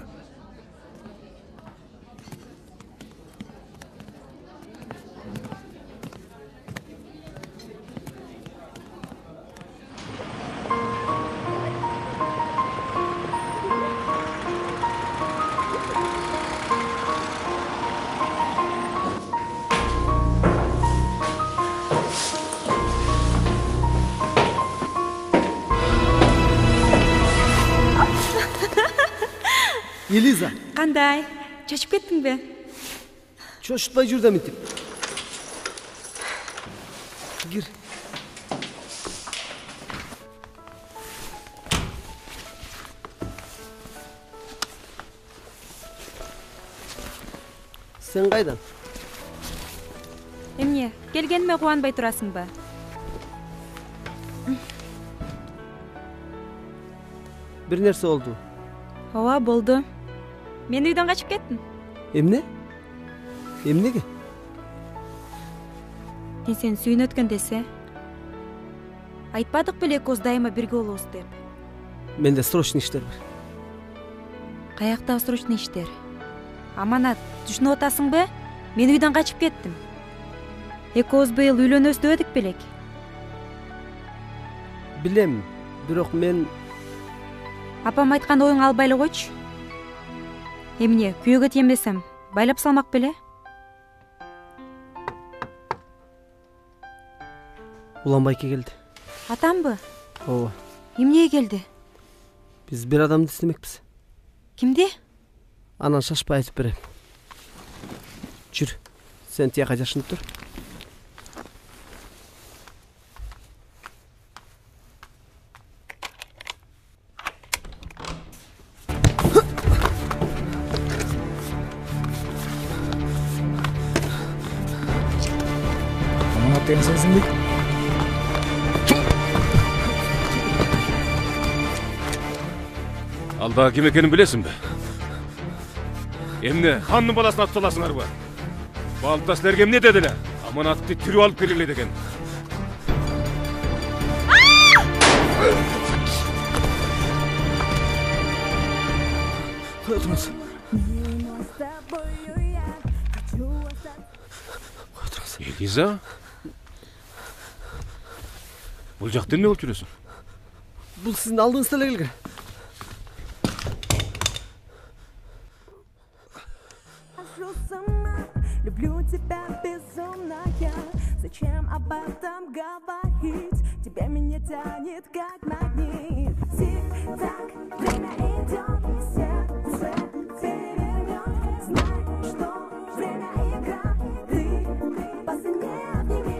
Елиза. Қандай? Шашып кеттің бе? Шошытпай жүр да ментип. Кир. Сен қайдан? Эмне, келгениме кубанбай турасың ба? Бір нерсе болду. Ооба, болду. Мен үйдөн качып кеттим. Эмне? Эмнеге? Мен сени сүйүнүп өткөн десе. Айтпадык беле экөөбүз дайыма бирге болобуз деп. Менде срочный иштер бар. Каяктагы срочный иштер? Аманат, түшүнүп атасыңбы? Мен үйдөн качып кеттим. Экөөбүз быйыл үйлөнөбүз дебедик белек. Билем, бирок мен апам айткан оюңа албайлы койчу. Эмне, күйөөгө тием десем, байлап салмак беле? Уланбайке келди. Атамбы? Ооба. Эмнеге келди? Биз бир адамды издемекпиз. Кимди? Анан шашпай айтып берем. Жүр, сен тияка жашынып тур. Sensin bek. Алда ким экенин билесиң бе? Эмне, хандын баласын атып саласыңар ба? Балта силерге эмне деди эле? Аманатты тирүү алып келгиле деген. Кой отурыңыз. Элиза? Бул жакта эмне болуп жүрөсүң? Бул сиздин алдыңызда эле келген. всем об этом говорить. Тебя меня тянет как магнит. Тик-так, время идет, сердце перевернет. Знай, что время игра, ты посильнее обними.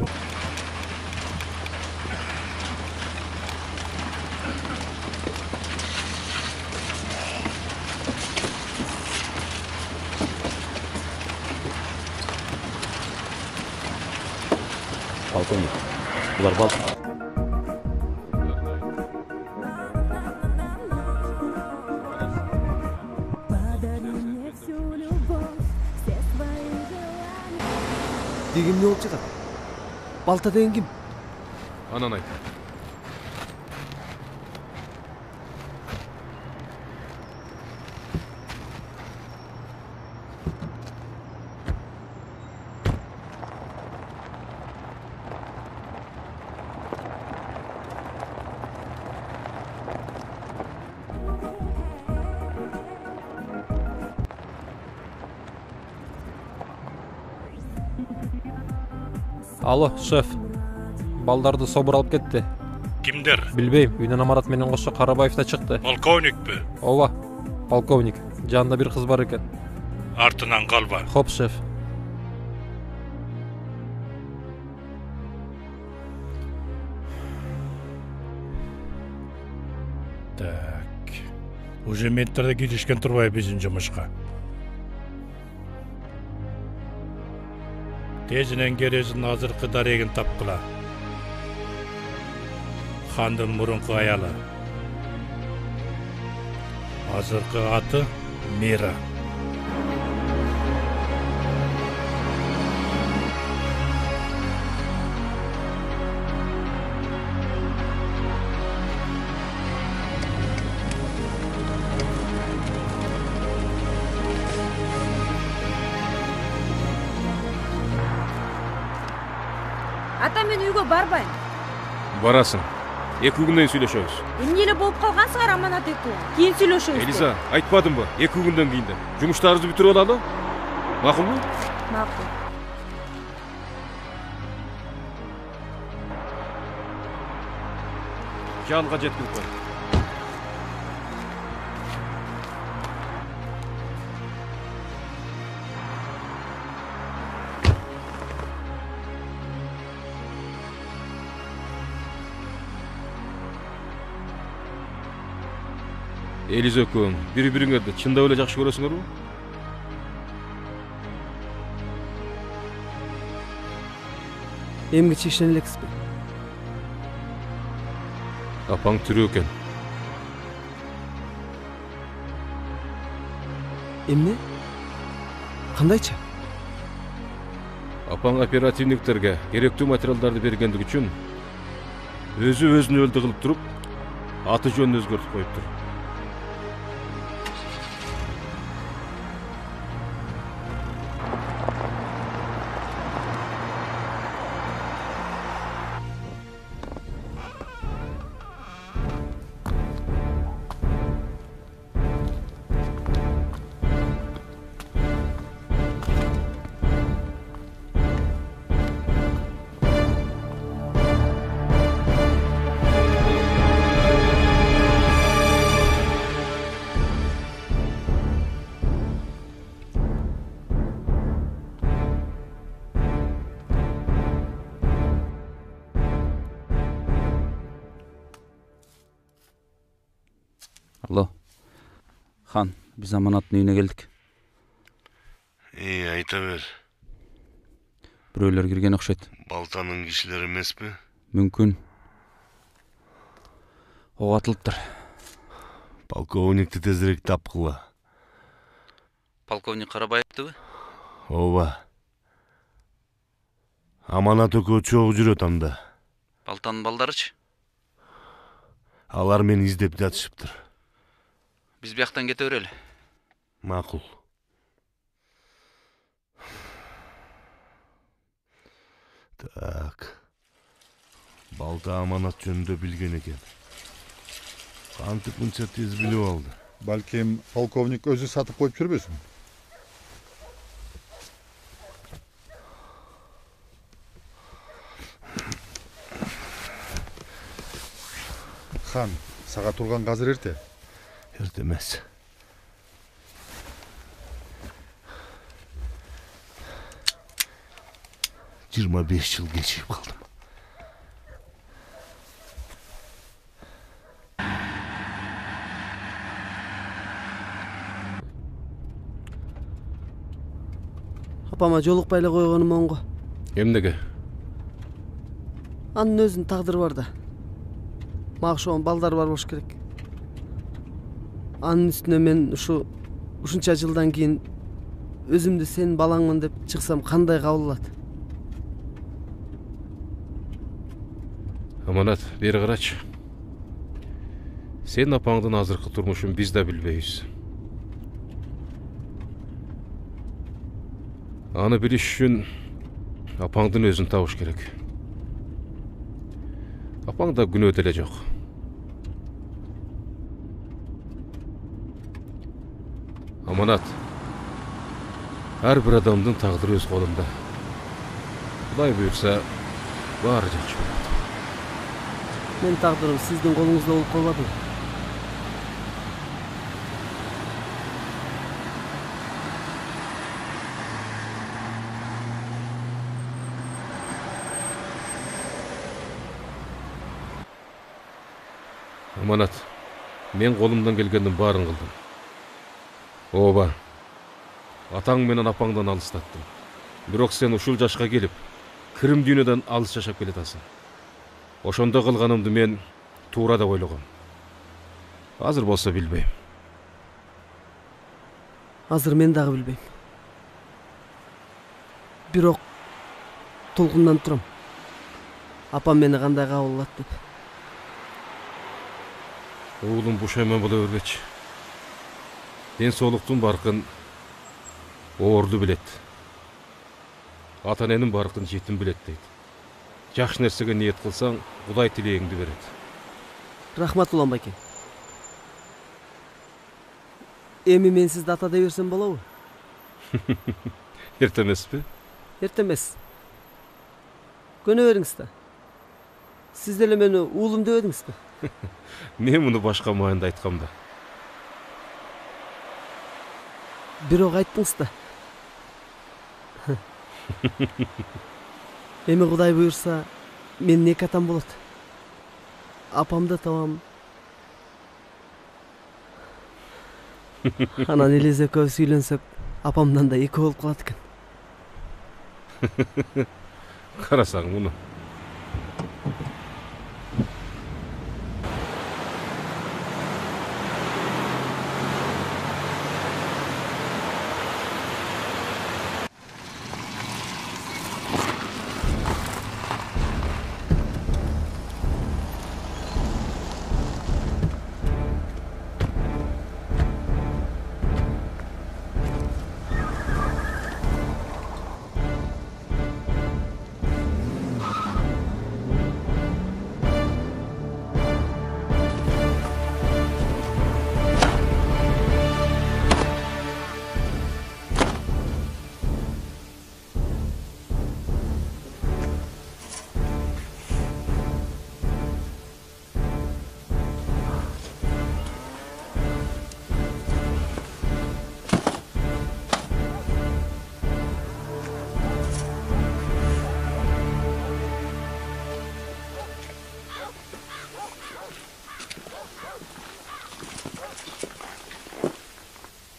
Полковник, бұлар бал. Подари мне всю любовь, все свои желания. Деген не болып жатат? Балта деген ким? Анан айт. Алло, шеф. Балдарды собор алып кетти. Кимдер? Билбейм, үйдөн Амарат менен кошо Карабаев да чыкты. Полковникпи? Ооба, полковник. Жанында бир кыз бар экен. Артынан калба. Хоп, шеф. Так. Уже менттерде киришкен турбай биздин жумушка. Тезинен кересин азыркы дарегин тапкыла. Хандын мурунку аялы. Азыркы аты Мира. Ата, мен үйгө барбайм. Барасың. 2 күндөн сүйлөшөбүз. Эмне эле болуп калгансыңар Аманат экөө? Кийин сүйлөшөбүз. Элиза, айтпадымбы? 2 күндөн кийин деп. Жумуштарыбызды бүтүрүп алалы. Макулбу? Макул. Жанга жеткирип кой. Элиза экөөң бири-бириңерди чындап эле жакшы көрөсүңөрбү? Эмгиче чечишен элексизби? Апаң тирүү экен. Эмне? Кандайча? Апаң оперативниктерге керектүү материалдарды бергендиги үчүн өзүн өлдү кылып туруп, аты жөнүн өзгөртүп коюптур. Алло. Хан, биз Аманаттын үйүнө келдик. Айта бер. Бирөөлөр кирген окшойт. Балтанын кишилери эмеспи? Мүмкүн. Ого атылыптыр. Полковникти тезирээк тапкыла. Полковник Карабаевдыбы? Ооба. Аманат экөө чогуу жүрөт анда. Балтанын балдарычы? Алар мени издеп жатышыптыр. Биз бияктан кете берели. Макул. Так. Балта Аманат жөнүндө билген экен. Кантип мынча тез билип алды? Балким полковник өзү сатып коюп жүрбөсүн. хан, сага турган азыр эрте. Эрте эмес. Жыйырма 5 жыл кечигип калдым. Апама жолукпай эле койгонум оңго. Эмнеге? Анын өзүнүн тагдыры бар да. Мага ошого балдары бар болуш керек. Анын үстүнө мен ушунча жылдан кийин өзүмдү сенин балаңмын деп чыксам кандай кабыл алат? Аманат, бери карачы. Сен апаңдын азыркы турмушун биз да билбейбиз. Аны билиш үчүн апаңдын өзүн табыш керек. Апаңда күнөө деле жок. Аманат, ар бир адамдын тагдыры өз колунда. Кудай буйрса, баары жакшы болот. Мен тагдырым сиздин колуңузда болуп калбадыбы? Аманат, мен колумдан келгендин баарын кылдым. Ооба, атаң менен апаңдан алыстаттым. Бирок сен ушул жашка келип, кирим дүйнөдөн алыс жашап келатасың. Ошондо кылганымды мен туура деп ойлогом. Азыр болсо билбейм. Азыр мен дагы билбейм. Бирок толкундан турам. Апам мени кандай кабыл алат деп. Уулум бушайма боло бергечи. Ден соолуктун баркын оорду билет. Ата-эненин баркын жетим билет дейт. Жакшы нерсеге ниет кылсаң, Кудай тилегиңди берет. Рахмат улан байке. Эми мен сизди ата дей берсем болобу? Эрте эмеспи? Эрте эмес. Көнө бериңиз да. Сиз деле мени уулум дебедиңизби? Мен муну башка маанда айткам да. Бирок айттыңыз да. Эми Кудай буйрса, менин эки атам болот. Апамды табам. Анан Элиз экөөбүз үйлөнсөк, апамдан да эки болуп калат экен. Карасаң муну.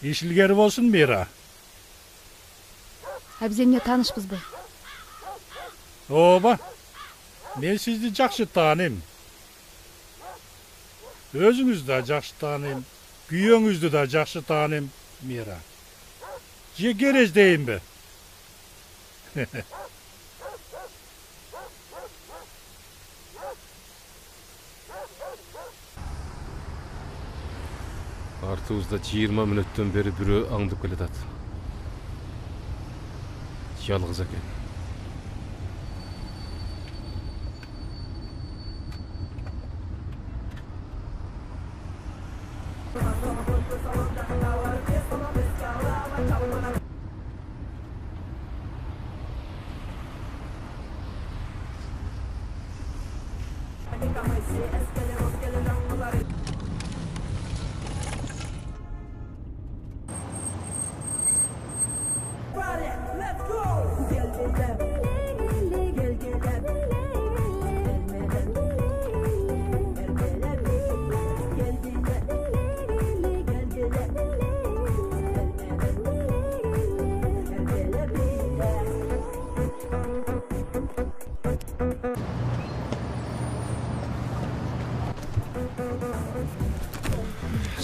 İşilgeri olsun Mira. Ha biz emне tanışpızбы? Ооба. Men sizdi жақсы таанайм. Өзүңүздү да жақсы таанайм. Күйөөңүздү да жақсы таанайм, Мира. Же кереш дейинби? Артыбызда 20 мүнөттөн бери бирөө аңдып келатат. Жалгыз экен.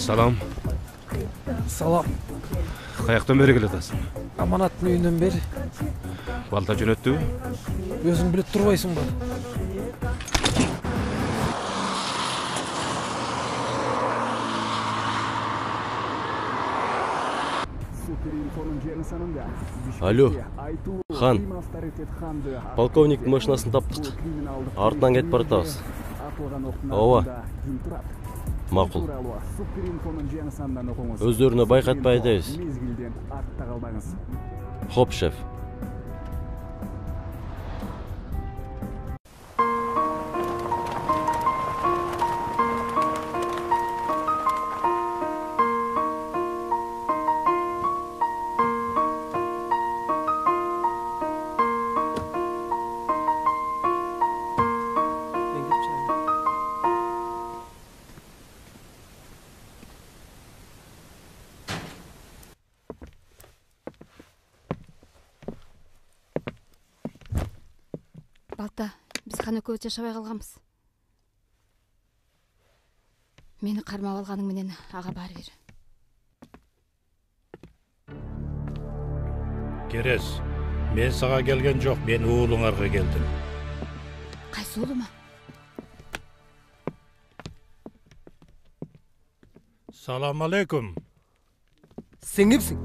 Салам. Салам. Каяктан бери келатасың? Аманаттын үйүнөн бери. Балта жөнөттүбү? Өзүң билип турбайсыңбы? Алло, хан. Полковниктин машинасын таптык. Артынан кетип баратабыз. Ооба. Макул. Өздөрүнө байкатпай айдайбыз. Хоп, шеф. Балта, биз хан экөөбүз жашабай калганбыз. Мени кармап алганың менен ага баары бир. Керес, мен сага келген жок, мен уулуңарга келдим. Кайсы уулума? Салам алейкум. Сен кимсиң?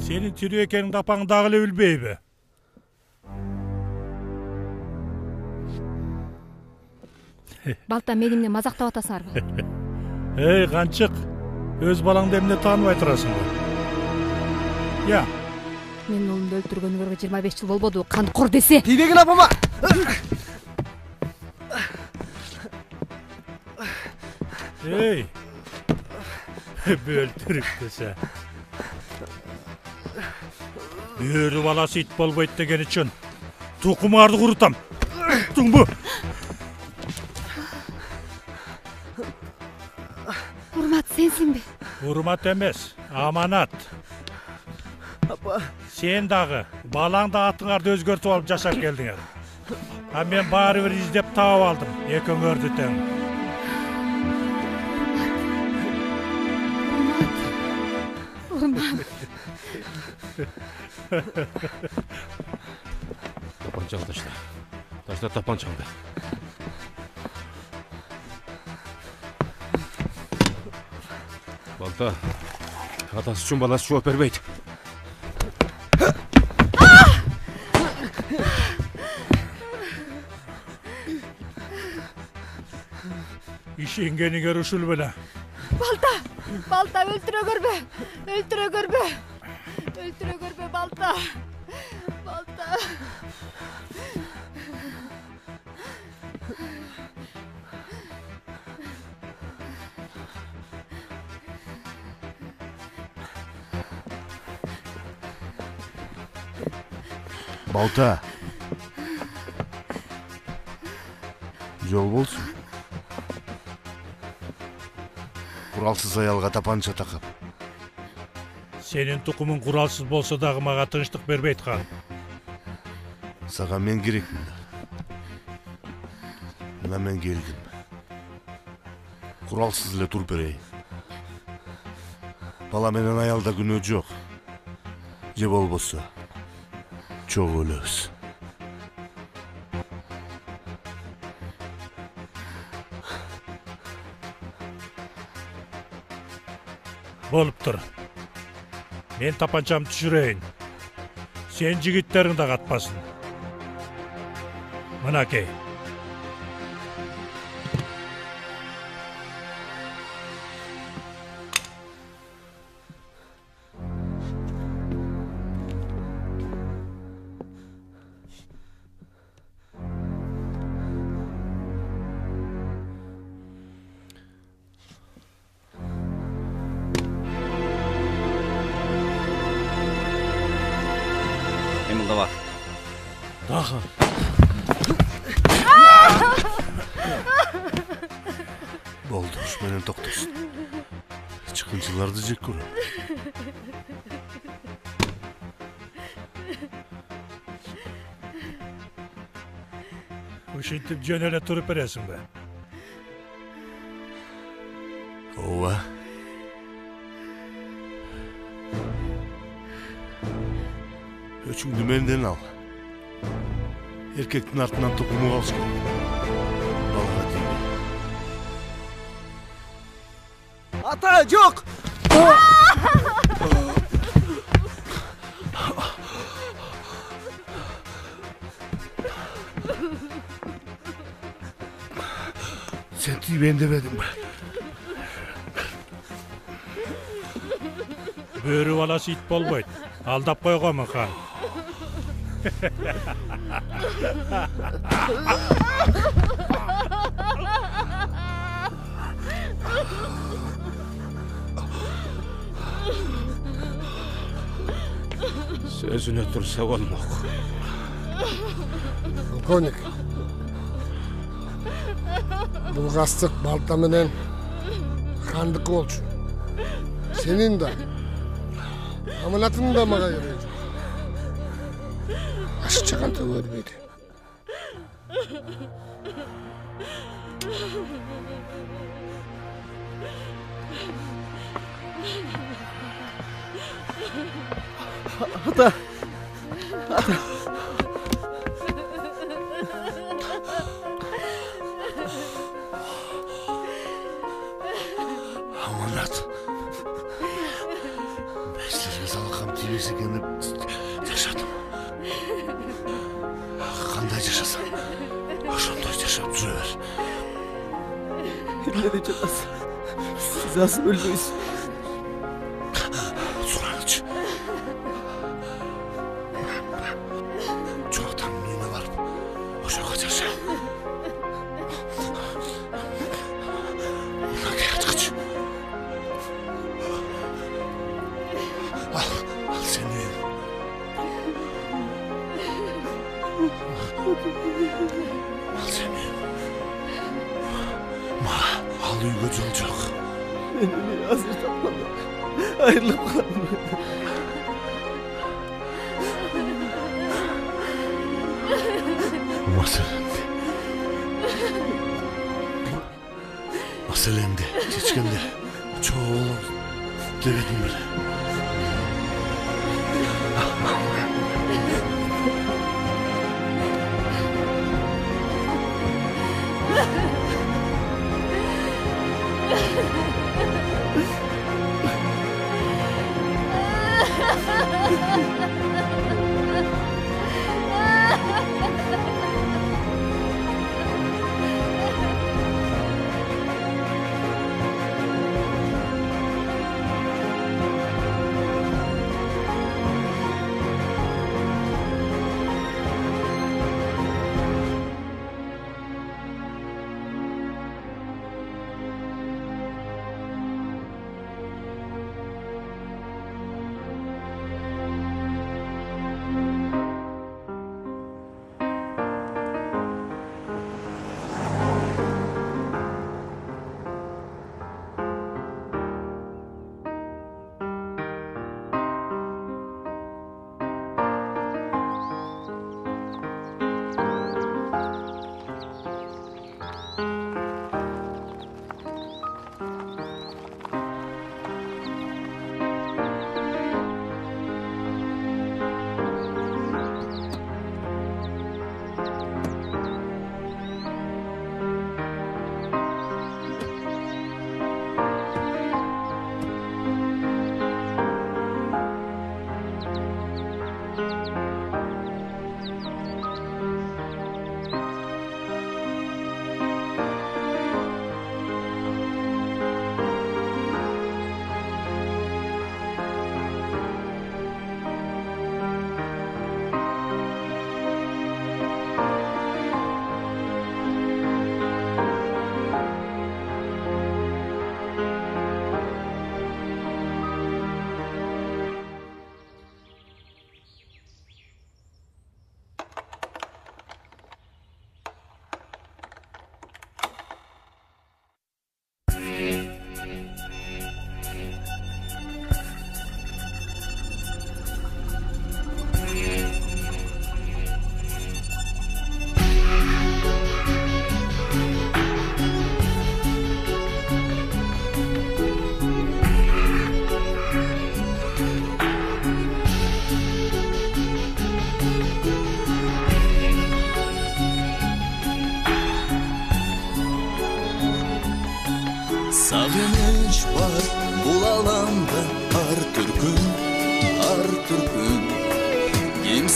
Сенин тирүү экениңди апаң дагы эле билбейби? Балта, мени эмне мазактап атасыңарбы? Эй, канчык, өз балаңды эмне тааныбай турасыңбы? Я. Менин уулумду өлтүргөнүңөргө 25 жыл болбоду, канкор десе. Тийбегин апама. Эй. Бөлтүрүк десе. Өрү баласы ит болбойт деген үчүн тукумарды курутам. Туңбу? Урмат, сенсиңби? Урмат эмес, Аманат. Апа. Сен дагы балаңды атыңарды өзгөртүп алып жашап келдиңер. А мен баары бир издеп таап алдым, экөөңөрдү тең. Урмат. Тапанчаңды ташла. Ташла тапанчаңды. Балта, атасы үчүн баласы жооп бербейт. Ишенгениңер ушул беле. Балта, Балта, өлтүрө көрбө. Өлтүрө көрбө. Өлтүрө көрбө, Балта. Балта. Балта. Жол болсун. Куралсыз аялга тапанча такап. Сенин тукумуң куралсыз болсо дагы мага тынчтык бербейт, хан. Сага мен керекмин да. Мына мен келдим. Куралсыз эле туруп берейин. Бала менен аялда күнөө жок. Же болбосо чогуу өлөбүз. Болуптур. Мен тапанчамды түшүрөйүн. Сен жигиттериң да катпасын. Мынакей. Анда бак. Дагы. Болду, уш менен токтосун. Чыккынчыларды жек көрөм. Ушинтип жөн эле туруп бересиңби? Ооба. Өчүңдү менден ал. Эркектин артынан тукуму калыш керек. Балга тийбей. Ата, жок! Sen тийбейин дебедиң ба? Бөрү баласы ит болбойт. Алдап койгонмун, хан. Сөзүнө турса болмок. Полковник. Бул кастык балта менен хандыкы болчу. Сенин да, аманатың да мага кереги жок. Ашыкча канта көрбөйт. Ата. Ата. Аманат. Мен силерге салкам тийбесе экен деп жашадым. Кандай жашасаң, ошондой жашап жүрө бер. Эмне деп жатасың? Сиз азыр өлбөйсүз. Сураныч. Чоктанын үйүнө барып, ошого жаша. Мынакей ачкыч. Ал сен үйүң. Ал сен үйүң. Ал үйгө жол жок. Мен азыр тапканда айрылып калам. Маселеңди чечкенде чогуу болот дебедиң беле.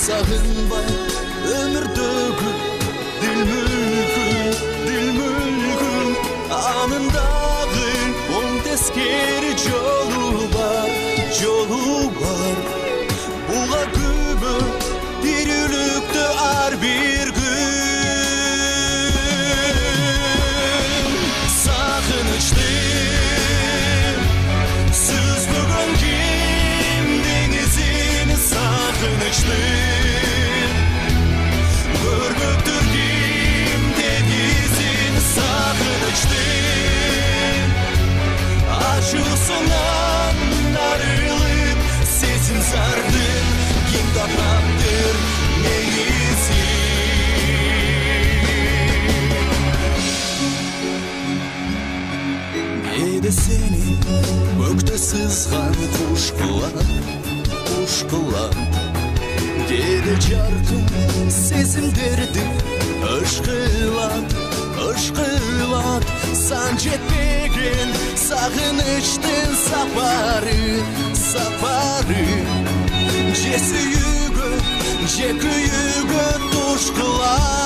сағынбай өмірдегі дил мүлкін анындағы оң тескері жолу бар буға күбі тирүүлүктө ар бир күн сагынычты сүзбөгөн ким деңизин сагынычты көрбөктүр ким деңизин сагынычты ачуусунан арылып сезим зардын ким тапаптыр негизин кээде сени көктө сызган куш кылат кээде жаркын сезимдерди ышкылат сан жетпеген сагынычтын сапары же сүйүүгө же күйүүгө туш кылат